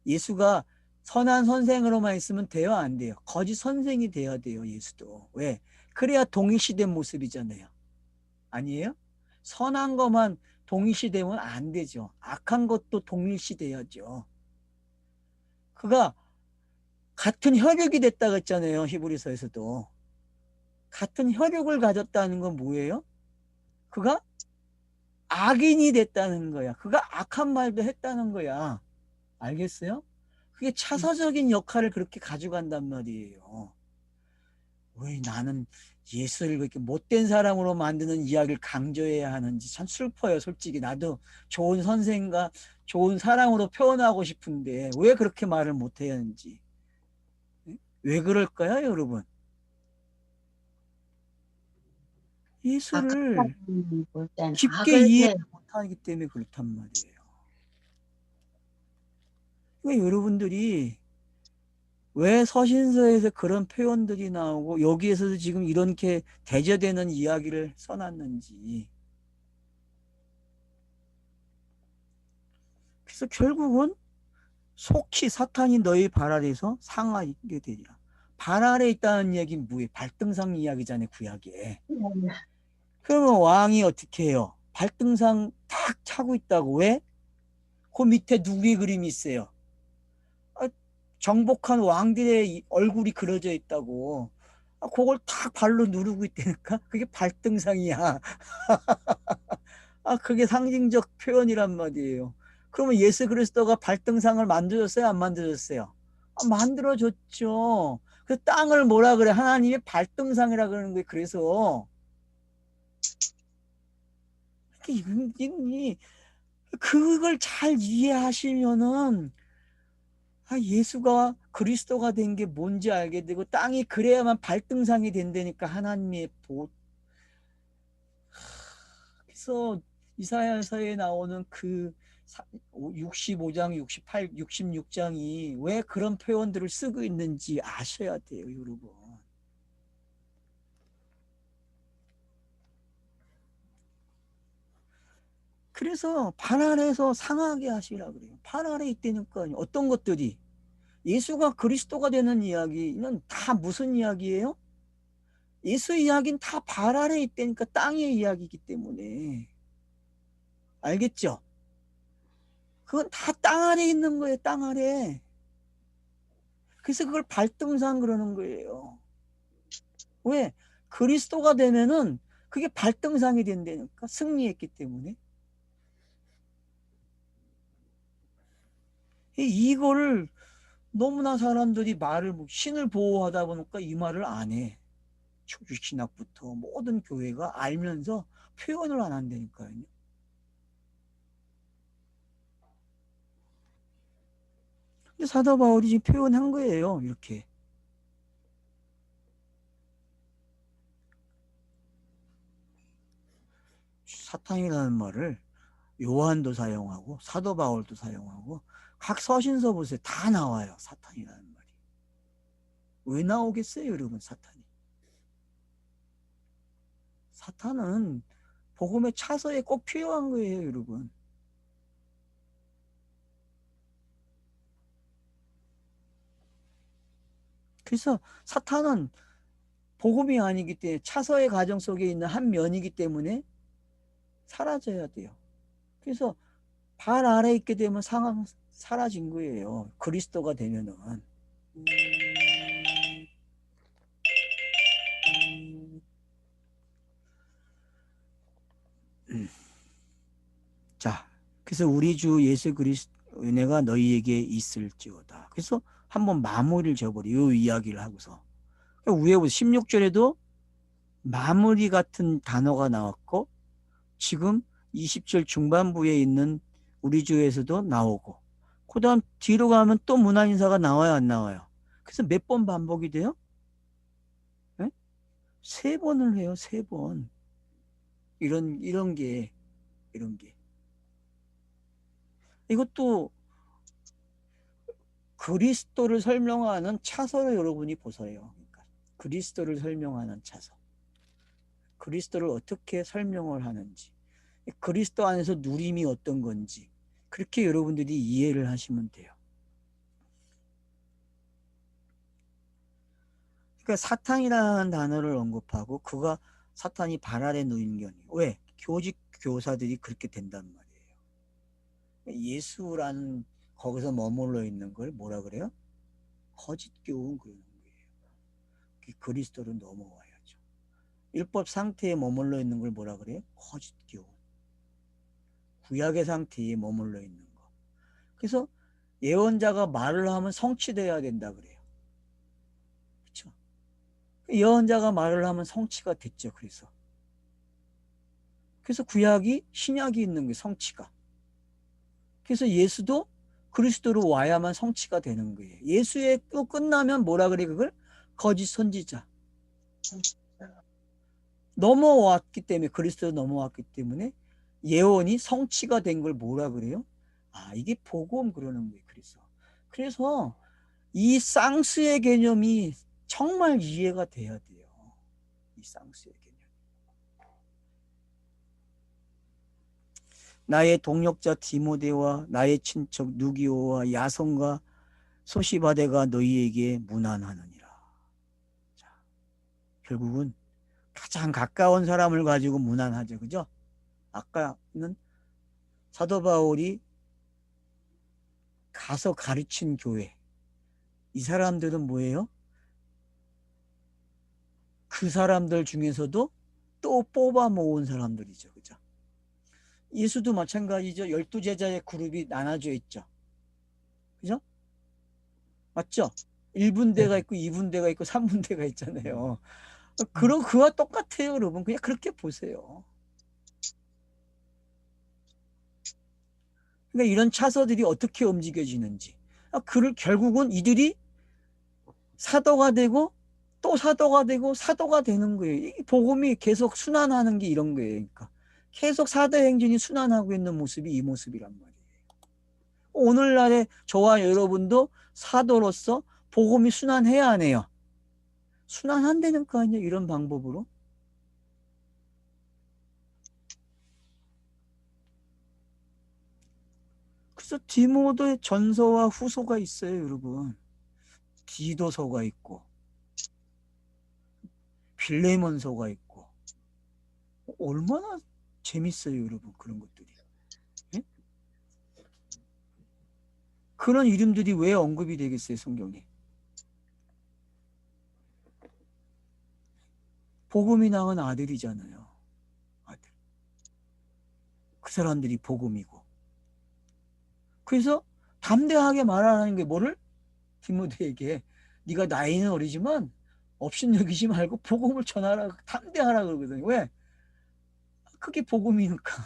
예수가 선한 선생으로만 있으면 돼요? 안 돼요? 거짓 선생이 돼야 돼요, 예수도. 왜? 그래야 동일시된 모습이잖아요. 아니에요? 선한 것만 동일시되면 안 되죠. 악한 것도 동일시돼야죠. 그가 같은 혈육이 됐다고 했잖아요, 히브리서에서도. 같은 혈육을 가졌다는 건 뭐예요? 그가 악인이 됐다는 거야. 그가 악한 말도 했다는 거야. 알겠어요? 그게 차서적인 역할을 그렇게 가져간단 말이에요. 왜 나는 예수를 그렇게 못된 사람으로 만드는 이야기를 강조해야 하는지 참 슬퍼요, 솔직히. 나도 좋은 선생과 좋은 사람으로 표현하고 싶은데 왜 그렇게 말을 못해야 하는지. 왜 그럴까요, 여러분? 예수를 악한 볼 땐 깊게 악을 이해를 해. 못하기 때문에 그렇단 말이에요. 그러니까 여러분들이 왜 서신서에서 그런 표현들이 나오고 여기에서도 지금 이렇게 대저되는 이야기를 써놨는지. 그래서 결국은 속히 사탄이 너희 발 아래에서 상하게 되리라. 발 아래 있다는 얘기는 뭐예요? 발등상 이야기잖아요, 구약에. 그러면 왕이 어떻게 해요? 발등상 탁 차고 있다고. 왜? 그 밑에 누구의 그림이 있어요? 정복한 왕들의 얼굴이 그려져 있다고. 그걸 탁 발로 누르고 있다니까? 그게 발등상이야. 그게 상징적 표현이란 말이에요. 그러면 예수 그리스도가 발등상을 만들었어요? 안 만들었어요? 만들어줬죠. 그 땅을 뭐라 그래? 하나님의 발등상이라 그러는 거예요. 그래서 그걸 잘 이해하시면은 예수가 그리스도가 된 게 뭔지 알게 되고 땅이 그래야만 발등상이 된다니까 하나님의 그래서 이사야서에 나오는 그 65장, 68, 66장이 왜 그런 표현들을 쓰고 있는지 아셔야 돼요, 여러분. 그래서 발 아래에서 상하게 하시라 그래요. 발 아래 있다니까. 어떤 것들이 예수가 그리스도가 되는 이야기는 다 무슨 이야기예요? 예수 이야기는 다 발 아래 있다니까. 땅의 이야기이기 때문에. 알겠죠? 그건 다 땅 아래 있는 거예요, 땅 아래. 그래서 그걸 발등상 그러는 거예요. 왜? 그리스도가 되면은 그게 발등상이 된다니까. 승리했기 때문에. 이거를 너무나 사람들이 말을 신을 보호하다 보니까 이 말을 안 해. 초주신학부터 모든 교회가 알면서 표현을 안 한다니까요. 근데 사도 바울이 지금 표현한 거예요. 이렇게. 사탄이라는 말을 요한도 사용하고 사도 바울도 사용하고 각 서신서 보세요. 다 나와요. 사탄이라는 말이. 왜 나오겠어요, 여러분, 사탄이? 사탄은 복음의 차서에 꼭 필요한 거예요, 여러분. 그래서 사탄은 복음이 아니기 때문에 차서의 과정 속에 있는 한 면이기 때문에 사라져야 돼요. 그래서 발 아래 있게 되면 상황 사라진 거예요. 그리스도가 되면은. 자, 그래서 우리 주 예수 그리스도 은혜가 너희에게 있을지어다. 그래서 한번 마무리를 지어버려. 이 이야기를 하고서. 위에 16절에도 마무리 같은 단어가 나왔고 지금 20절 중반부에 있는 우리 주에서도 나오고 그 다음 뒤로 가면 또 문안 인사가 나와요, 안 나와요? 그래서 몇 번 반복이 돼요? 네? 3번을 해요, 3번. 이런 게. 이것도 그리스도를 설명하는 차서를 여러분이 보세요. 그러니까 그리스도를 설명하는 차서. 그리스도를 어떻게 설명을 하는지. 그리스도 안에서 누림이 어떤 건지. 그렇게 여러분들이 이해를 하시면 돼요. 그러니까 사탄이라는 단어를 언급하고 그가 사탄이 발 아래 놓인 게 아니에요. 왜? 교직 교사들이 그렇게 된단 말이에요. 예수라는 거기서 머물러 있는 걸 뭐라 그래요? 거짓 교훈 그러는 거예요. 그리스도로 넘어와야죠. 율법 상태에 머물러 있는 걸 뭐라 그래요? 거짓 교훈. 구약의 상태에 머물러 있는 거. 그래서 예언자가 말을 하면 성취돼야 된다 그래요. 그렇죠? 예언자가 말을 하면 성취가 됐죠. 그래서 구약이 신약이 있는 게 성취가. 그래서 예수도 그리스도로 와야만 성취가 되는 거예요. 예수의 또 끝나면 뭐라 그래 그걸? 거짓 선지자. 넘어왔기 때문에 그리스도로 넘어왔기 때문에 예언이 성취가 된 걸 뭐라 그래요? 아, 이게 복음 그러는 거예요. 그래서 이 쌍스의 개념이 정말 이해가 돼야 돼요. 이 쌍스의 개념. 나의 동역자 디모데와 나의 친척 누기오와 야손과 소시바데가 너희에게 문안하느니라. 자, 결국은 가장 가까운 사람을 가지고 문안하죠. 그죠? 아까는 사도 바울이 가서 가르친 교회. 이 사람들은 뭐예요? 그 사람들 중에서도 또 뽑아 모은 사람들이죠. 그죠? 예수도 마찬가지죠. 12제자의 그룹이 나눠져 있죠. 그죠? 맞죠? 1분대가 있고 2분대가 있고 3분대가 있잖아요. 그럼 그와 똑같아요, 여러분. 그냥 그렇게 보세요. 그러니까 이런 차서들이 어떻게 움직여지는지. 그를 결국은 이들이 사도가 되고 또 사도가 되고 사도가 되는 거예요. 이 복음이 계속 순환하는 게 이런 거예요. 그러니까 계속 사도행전이 순환하고 있는 모습이 이 모습이란 말이에요. 오늘날의 저와 여러분도 사도로서 복음이 순환해야 하네요. 순환한다는 거 아니에요? 이런 방법으로. 그래서 디모데의 전서와 후서가 있어요, 여러분. 디도서가 있고 빌레몬서가 있고 얼마나 재밌어요, 여러분. 그런 것들이. 예? 그런 이름들이 왜 언급이 되겠어요, 성경에? 복음이 낳은 아들이잖아요. 아들. 그 사람들이 복음이고. 그래서 담대하게 말하는 게 뭐를? 디모데에게 네가 나이는 어리지만 업신여기지 말고 복음을 전하라, 담대하라 그러거든요. 왜? 그게 복음이니까.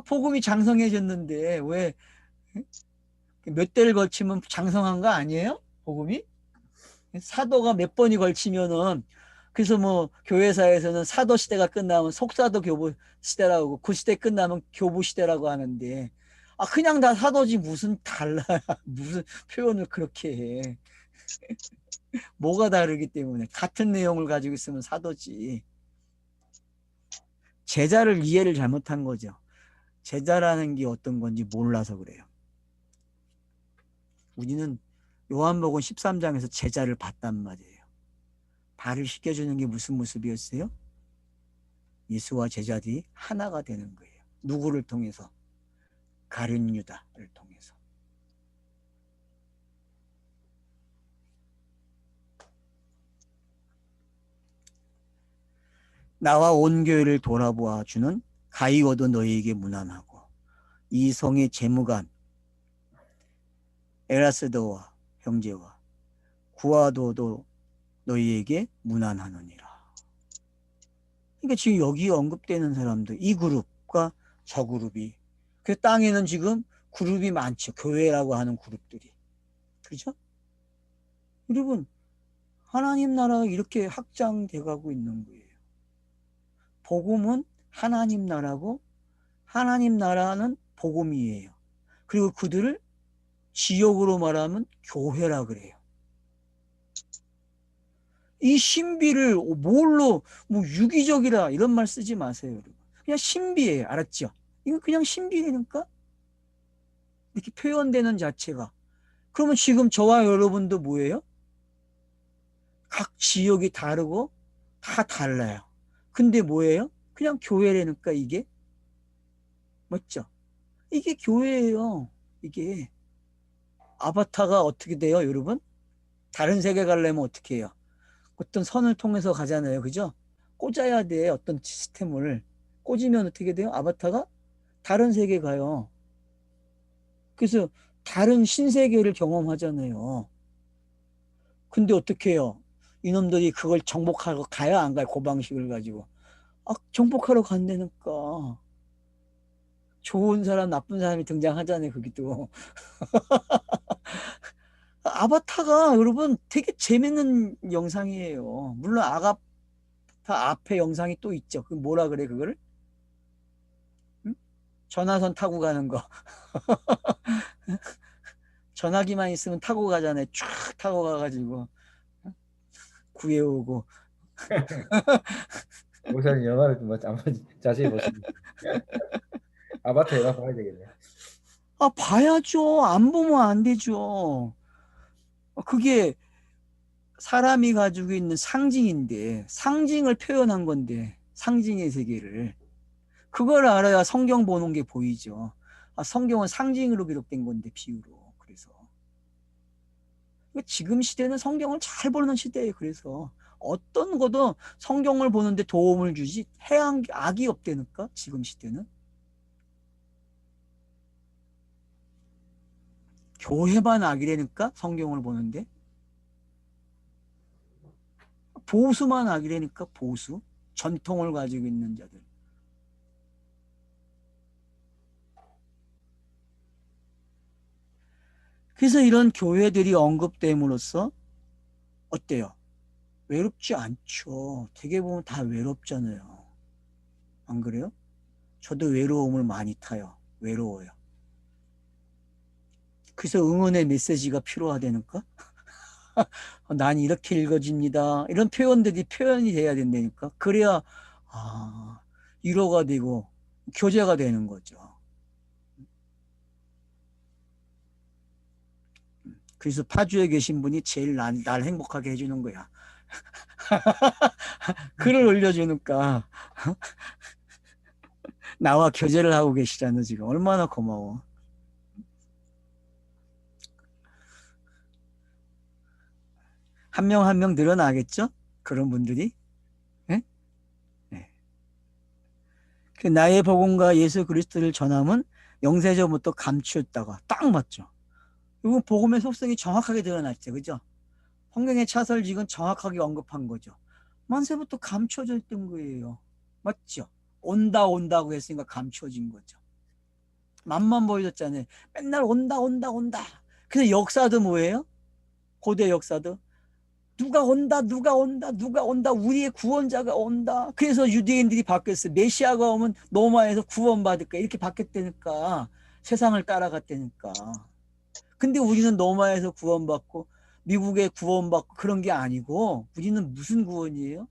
복음이 장성해졌는데 왜 몇 대를 걸치면 장성한 거 아니에요? 복음이? 사도가 몇 번이 걸치면은 그래서 뭐 교회사에서는 사도 시대가 끝나면 속사도 교부 시대라고 하고 그 시대 끝나면 교부 시대라고 하는데 그냥 다 사도지 무슨 달라 무슨 표현을 그렇게 해. 뭐가 다르기 때문에 같은 내용을 가지고 있으면 사도지. 제자를 이해를 잘못한 거죠. 제자라는 게 어떤 건지 몰라서 그래요. 우리는 요한복음 13장에서 제자를 봤단 말이에요. 발을 씻겨주는 게 무슨 모습이었어요? 예수와 제자들이 하나가 되는 거예요. 누구를 통해서? 가룟 유다를 통해서. 나와 온 교회를 돌아보아 주는 가이오도 너희에게 문안하고 이성의 재무관 에라스도와 형제와 구하도도 너희에게 문안하느니라. 그러니까 지금 여기 언급되는 사람들, 이 그룹과 저 그룹이, 그 땅에는 지금 그룹이 많죠. 교회라고 하는 그룹들이. 그렇죠? 여러분, 하나님 나라가 이렇게 확장돼 가고 있는 거예요. 복음은 하나님 나라고, 하나님 나라는 복음이에요. 그리고 그들을 지역으로 말하면 교회라 그래요. 이 신비를 뭘로, 뭐 유기적이라 이런 말 쓰지 마세요, 여러분. 그냥 신비예요. 알았죠? 이거 그냥 신비라니까? 이렇게 표현되는 자체가. 그러면 지금 저와 여러분도 뭐예요? 각 지역이 다르고 다 달라요. 근데 뭐예요? 그냥 교회라니까 이게. 맞죠? 이게 교회예요. 이게. 아바타가 어떻게 돼요, 여러분? 다른 세계 가려면 어떻게 해요? 어떤 선을 통해서 가잖아요. 그죠? 꽂아야 돼. 어떤 시스템을. 꽂으면 어떻게 돼요? 아바타가 다른 세계 가요. 그래서 다른 신세계를 경험하잖아요. 근데 어떻게 해요? 이놈들이 그걸 정복하러 가야 안 가요? 그 방식을 가지고. 아, 정복하러 간다니까. 좋은 사람, 나쁜 사람이 등장하잖아요. 거기도. 아바타가 여러분 되게 재밌는 영상이에요. 물론 아바타 앞에 영상이 또 있죠. 그 뭐라 그래 그거를? 응? 전화선 타고 가는 거. 전화기만 있으면 타고 가잖아요. 쫙 타고 가가지고 구해오고. 목사님 영화를 좀 한번 자세히 보시면 아바타 영화 봐야 되겠네. 아, 봐야죠. 안 보면 안 되죠. 그게 사람이 가지고 있는 상징인데, 상징을 표현한 건데, 상징의 세계를. 그걸 알아야 성경 보는 게 보이죠. 아, 성경은 상징으로 기록된 건데, 비유로. 그래서. 지금 시대는 성경을 잘 보는 시대예요. 그래서. 어떤 것도 성경을 보는데 도움을 주지, 악이 없다니까, 지금 시대는. 교회만 악이라니까, 성경을 보는데. 보수만 악이라니까, 보수. 전통을 가지고 있는 자들. 그래서 이런 교회들이 언급됨으로써 어때요? 외롭지 않죠. 되게 보면 다 외롭잖아요. 안 그래요? 저도 외로움을 많이 타요. 외로워요. 그래서 응원의 메시지가 필요하다니까? 난 이렇게 읽어집니다. 이런 표현들이 표현이 돼야 된다니까? 그래야, 아, 위로가 되고 교제가 되는 거죠. 그래서 파주에 계신 분이 제일 날 행복하게 해주는 거야. 글을 올려주니까 나와 교제를 하고 계시잖아 지금. 얼마나 고마워. 한 명 한 명 늘어나겠죠? 그런 분들이. 네? 네. 그 나의 복음과 예수 그리스도를 전함은 영세전부터 감추었다가 딱 맞죠. 이건 복음의 속성이 정확하게 드러났죠. 그죠? 성경의 차설직은 정확하게 언급한 거죠. 만세부터 감춰져 있던 거예요. 맞죠? 온다고 했으니까 감춰진 거죠. 맛만 보여줬잖아요. 맨날 온다. 그래서 역사도 뭐예요? 고대 역사도 누가 온다. 우리의 구원자가 온다. 그래서 유대인들이 바뀌었어요. 메시아가 오면 로마에서 구원받을 거야. 이렇게 바뀌었다니까. 세상을 따라갔다니까. 근데 우리는 로마에서 구원받고 미국에 구원받고 그런 게 아니고 우리는 무슨 구원이에요?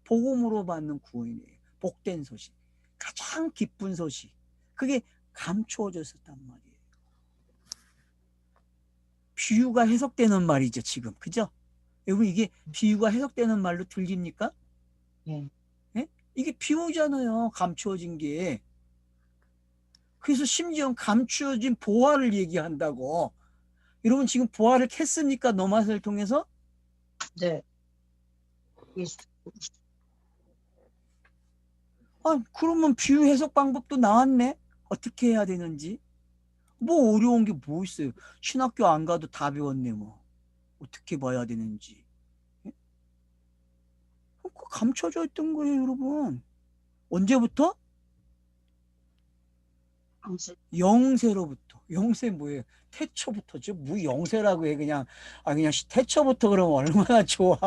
복음으로 받는 구원이에요. 복된 소식. 가장 기쁜 소식. 그게 감추어져 있었단 말이에요. 비유가 해석되는 말이죠, 지금. 그죠? 여러분, 이게 비유가 해석되는 말로 들립니까? 네. 예? 이게 비유잖아요, 감추어진 게. 그래서 심지어 감추어진 보화를 얘기한다고. 여러분, 지금 보화를 캤습니까? 노맛을 통해서? 네. 아, 그러면 비유 해석 방법도 나왔네? 어떻게 해야 되는지. 뭐 어려운 게 뭐 있어요. 신학교 안 가도 다 배웠네 뭐. 어떻게 봐야 되는지. 예? 그거 감춰져 있던 거예요, 여러분. 언제부터? 당시 영세로부터. 영세 뭐예요? 태초부터죠. 뭐 영세라고 해 그냥. 아 그냥 태초부터 그러면 얼마나 좋아.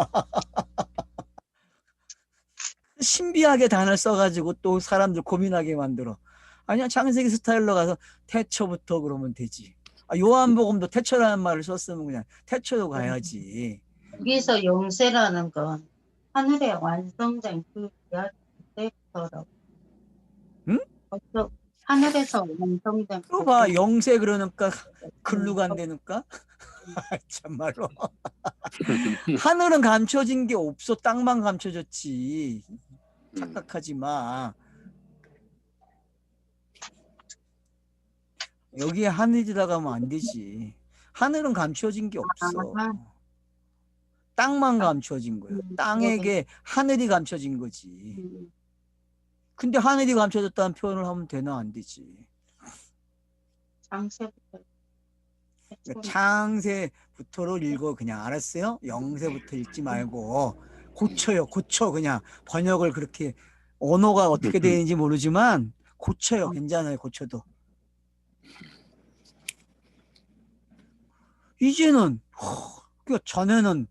신비하게 단어를 써가지고 또 사람들 고민하게 만들어. 아니야 창세기 스타일로 가서 태초부터 그러면 되지. 아, 요한복음도 태초라는 말을 썼으면 그냥 태초로 가야지. 여기서 영세라는 건 하늘의 완성된 그 이야기 때부터라고. 응? 하늘에서 완성된 그거 봐 복음. 영세 그러니까 글로 간다니까. 참말로. 하늘은 감춰진 게 없어. 땅만 감춰졌지. 착각하지 마. 여기에 하늘이 들어가면 안 되지. 하늘은 감춰진 게 없어. 아, 땅만 감춰진 거야. 땅에게 하늘이 감춰진 거지. 근데 하늘이 감춰졌다는 표현을 하면 되나 안 되지. 창세부터. 창세부터로 읽어. 그냥 알았어요? 영세부터 읽지 말고 고쳐요. 고쳐. 그냥 번역을 그렇게 언어가 어떻게 되는지 모르지만 고쳐요. 괜찮아요. 고쳐도. 이제는 그 전에는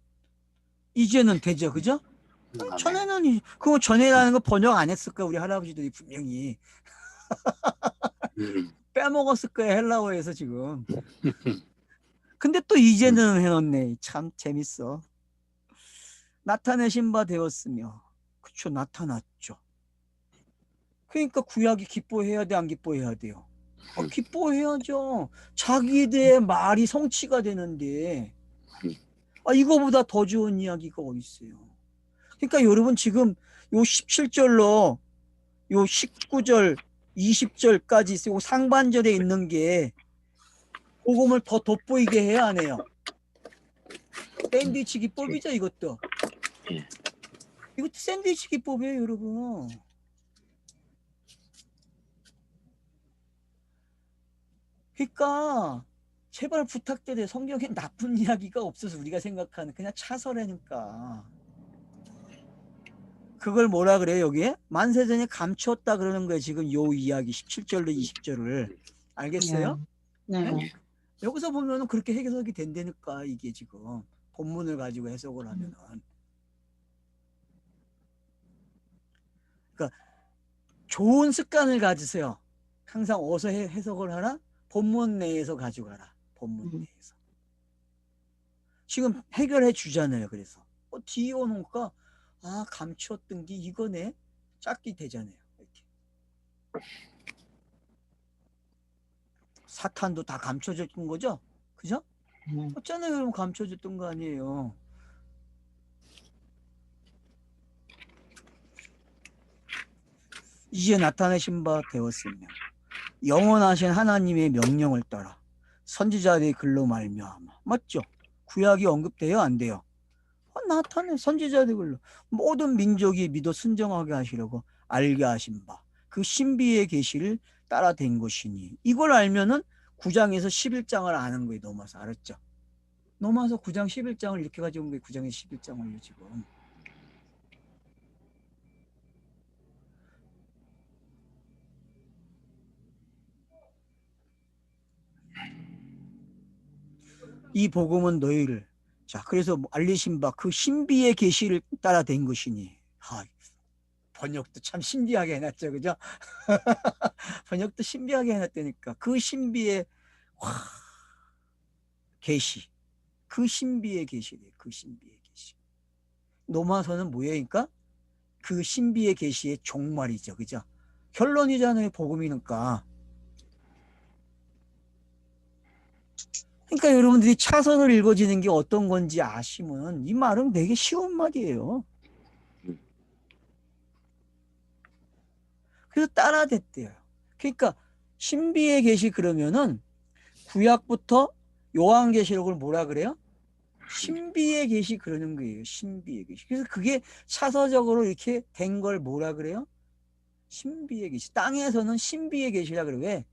이제는 되죠. 그죠? 전에는 그거 전에라는 거 번역 안 했을 거야. 우리 할아버지들이 분명히 빼먹었을 거야. 헬라어에서 지금. 근데 또 이제는 해놓네. 참 재밌어. 나타내신 바 되었으며. 그쵸. 나타났죠. 그러니까 구약이 기뻐해야 돼? 안 기뻐해야 돼요? 기뻐해야죠. 자기들의 말이 성취가 되는데 이거보다 더 좋은 이야기가 어디 있어요. 그러니까 여러분 지금 요 17절로 요 19절 20절까지 요 상반절에 있는 게 복음을 더 돋보이게 해야 하네요. 샌드위치 기법이죠. 이것도. 이것도 샌드위치 기법이에요, 여러분. 그러니까 제발 부탁드려요. 성경에 나쁜 이야기가 없어서 우리가 생각하는 그냥 차서라니까. 그걸 뭐라 그래요, 여기에? 만세전에 감추었다 그러는 거예요. 지금 요 이야기 17절로 20절을. 알겠어요? 네. 네? 여기서 보면은 그렇게 해석이 된다니까. 이게 지금 본문을 가지고 해석을 하면은. 그러니까 좋은 습관을 가지세요. 항상 어디서 해석을 하라? 본문 내에서 가져가라. 본문 내에서. 지금 해결해 주잖아요. 그래서 뒤에 오니까 감추었던 게 이거네. 짝기 되잖아요. 이렇게. 사탄도 다 감춰졌던 거죠? 그죠? 어쩌네 그럼 감춰졌던 거 아니에요. 이제 나타내신 바 되었으며 영원하신 하나님의 명령을 따라 선지자들의 글로 말미암아. 맞죠? 구약이 언급돼요? 안 돼요? 나타내. 선지자들 글로 모든 민족이 믿어 순종하게 하시려고 알게 하신 바 그 신비의 계시를 따라 된 것이니. 이걸 알면은 9장에서 11장을 아는 거예요. 넘어서. 알았죠? 넘어서 9장 11장을 이렇게 가지고 온 거예요. 9장에서 11장을 지금. 이 복음은 너희를. 자, 그래서 알리신 바 그 신비의 계시를 따라 된 것이니. 번역도 참 신비하게 해놨죠. 그죠? 번역도 신비하게 해놨다니까. 그 신비의 계시. 그 신비의 계시래. 그 신비의 계시. 로마서는 뭐예요? 그 신비의 계시의 종말이죠. 그죠? 결론이잖아요. 복음이니까. 그러니까 여러분들이 차선을 읽어지는 게 어떤 건지 아시면 이 말은 되게 쉬운 말이에요. 그래서 따라댔대요. 그러니까 신비의 계시 그러면은 구약부터 요한계시록을 뭐라 그래요? 신비의 계시 그러는 거예요. 신비의 계시. 그래서 그게 차서적으로 이렇게 된 걸 뭐라 그래요? 신비에 계시. 땅에서는 신비에 계시라 그래. 왜?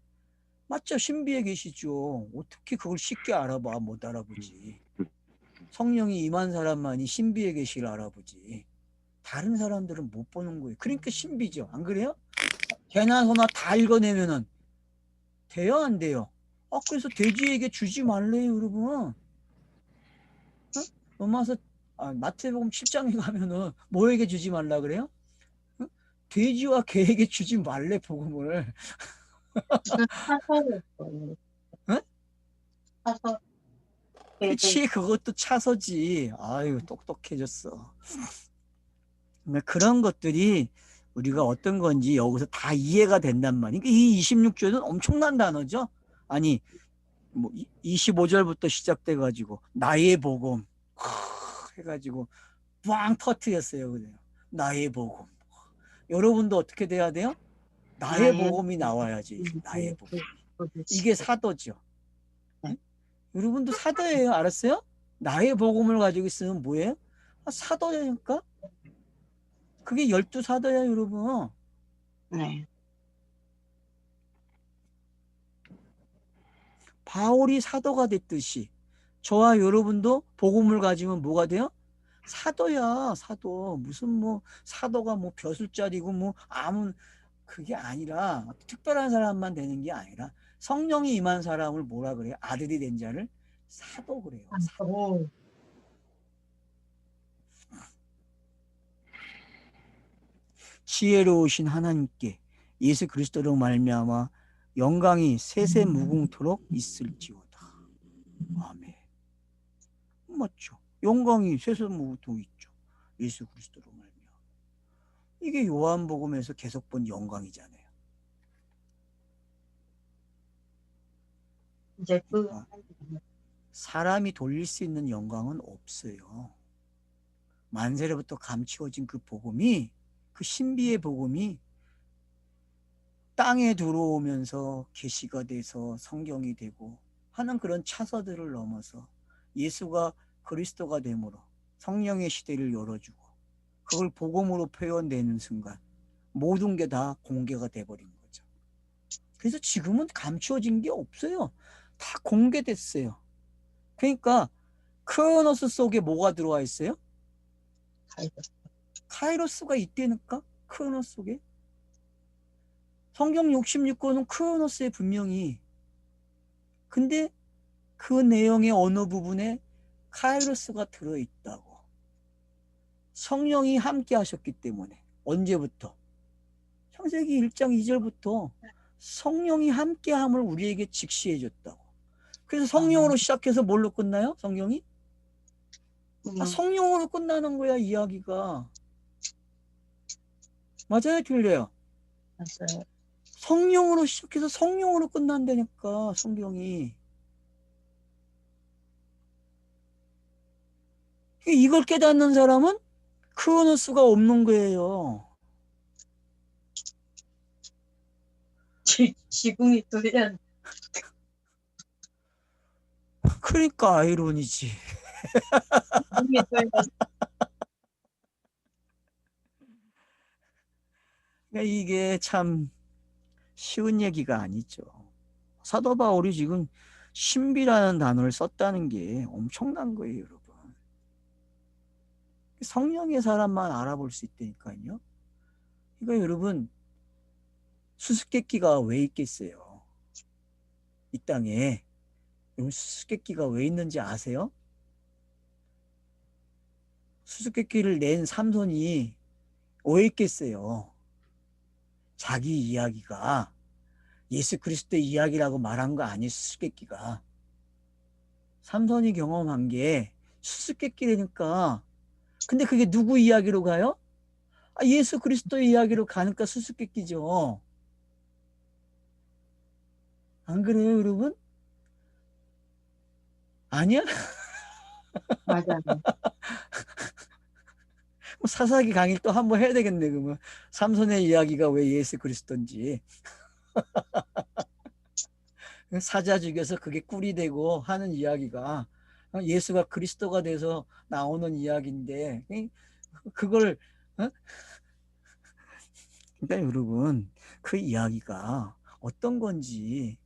맞죠? 신비에 계시죠. 어떻게 그걸 쉽게 알아봐? 못 알아보지. 성령이 임한 사람만이 신비에 계시를 알아보지. 다른 사람들은 못 보는 거예요. 그러니까 신비죠. 안 그래요? 개나 소나 다 읽어내면은 돼요, 안 돼요? 그래서 돼지에게 주지 말래요, 여러분. 어? 로마서 마태복음 7장에 가면은 뭐에게 주지 말라 그래요? 어? 돼지와 개에게 주지 말래 복음을. 무슨 사설이었어요. 어? 사설. 그치, 그것도 차서지. 아유, 똑똑해졌어. 그러니까 그런 것들이 우리가 어떤 건지 여기서 다 이해가 된단 말이에요. 그러니까 이 26조는 엄청난 단어죠. 아니, 뭐 25절부터 시작돼 가지고 나의 복음 해가지고 빵 터트렸어요. 그래요. 나의 복음. 여러분도 어떻게 돼야 돼요? 나의 나의 복음이 나와야지. 나의 복음. 이게 그릇이고. 사도죠. 네. 응? 여러분도 사도예요. 알았어요? 나의 복음을 가지고 있으면 뭐예요? 사도니까. 그게 12사도야, 여러분. 네. 바울이 사도가 됐듯이 저와 여러분도 복음을 가지면 뭐가 돼요? 사도야, 사도. 무슨 뭐 사도가 뭐 벼슬자리고 뭐 아무 그게 아니라 특별한 사람만 되는 게 아니라 성령이 임한 사람을 뭐라 그래요? 아들이 된 자를 사도 그래요. 사도. 오, 지혜로우신 하나님께 예수 그리스도로 말미암아 영광이 세세 무궁토록 있을지어다. 아멘. 맞죠? 영광이 세세 무궁토록 있죠. 예수 그리스도로 말미암아. 이게 요한복음에서 계속 본 영광이잖아요. 이제 그 그러니까 사람이 돌릴 수 있는 영광은 없어요. 만세로부터 감추어진 그 복음이, 그 신비의 복음이 땅에 들어오면서 계시가 돼서 성경이 되고 하는 그런 차서들을 넘어서 예수가 그리스도가 되므로 성령의 시대를 열어주고 그걸 복음으로 표현되는 순간 모든 게 다 공개가 돼버린 거죠. 그래서 지금은 감추어진 게 없어요. 다 공개됐어요. 그러니까 크로노스 속에 뭐가 들어와 있어요? 가이드. 카이로스가 있다니까? 크로노스 속에. 성경 66권은 크로노스에 분명히. 근데 그 내용의 어느 부분에 카이로스가 들어있다고. 성령이 함께 하셨기 때문에. 언제부터? 창세기 1장 2절부터 성령이 함께함을 우리에게 직시해 줬다고. 그래서 성령으로 시작해서 뭘로 끝나요? 성경이? 성령으로 끝나는 거야, 이야기가. 맞아요, 틀려요? 맞아요. 성령으로 시작해서 성령으로 끝난다니까, 성경이. 이걸 깨닫는 사람은 크로노스가 없는 거예요. 지붕이 뚫려. 그러니까 아이러니지. 지붕이 뚫려. 그러니까 이게 참 쉬운 얘기가 아니죠. 사도 바울이 지금 신비라는 단어를 썼다는 게 엄청난 거예요, 여러분. 성령의 사람만 알아볼 수 있다니까요. 그러니까 여러분, 수수께끼가 왜 있겠어요? 이 땅에. 여러분, 수수께끼가 왜 있는지 아세요? 수수께끼를 낸 삼손이 왜 있겠어요? 자기 이야기가 예수 그리스도의 이야기라고 말한 거 아니에요, 수수께끼가. 삼손이 경험한 게 수수께끼라니까. 근데 그게 누구 이야기로 가요? 예수 그리스도의 이야기로 가니까 수수께끼죠. 안 그래요, 여러분? 아니야? 맞아요. 사사기 강의 또 한번 해야 되겠네, 그러면. 삼손의 이야기가 왜 예수 그리스도인지. 사자 죽여서 그게 꿀이 되고 하는 이야기가 예수가 그리스도가 돼서 나오는 이야기인데, 그걸, 어? 그러니까 여러분 그 이야기가 어떤 건지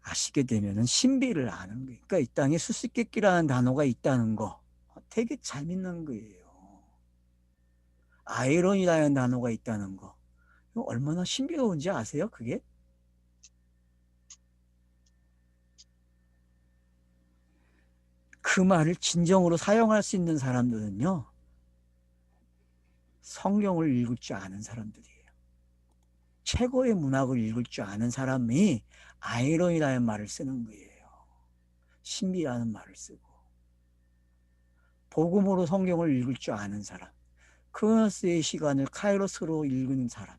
아시게 되면은 신비를 아는 거예요. 그러니까 이 땅에 수수께끼라는 단어가 있다는 거 되게 재밌는 거예요. 아이러니라는 단어가 있다는 거 이거 얼마나 신비로운지 아세요? 그게? 그 말을 진정으로 사용할 수 있는 사람들은요, 성경을 읽을 줄 아는 사람들이에요. 최고의 문학을 읽을 줄 아는 사람이 아이러니라는 말을 쓰는 거예요. 신비라는 말을 쓰고. 복음으로 성경을 읽을 줄 아는 사람. 크로노스의 시간을 카이로스로 읽는 사람.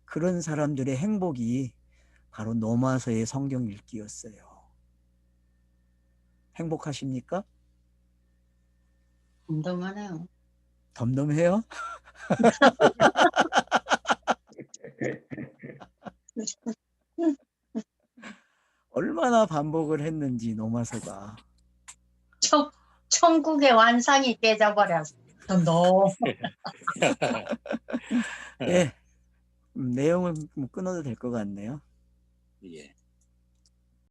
그런 사람들의 행복이 바로 로마서의 성경 읽기였어요. 행복하십니까? 덤덤하네요. 덤덤해요? 얼마나 반복을 했는지 로마서가. 천국의 완상이 깨져버렸어. 너 예, 내용을 뭐 끊어도 될 것 같네요. 예.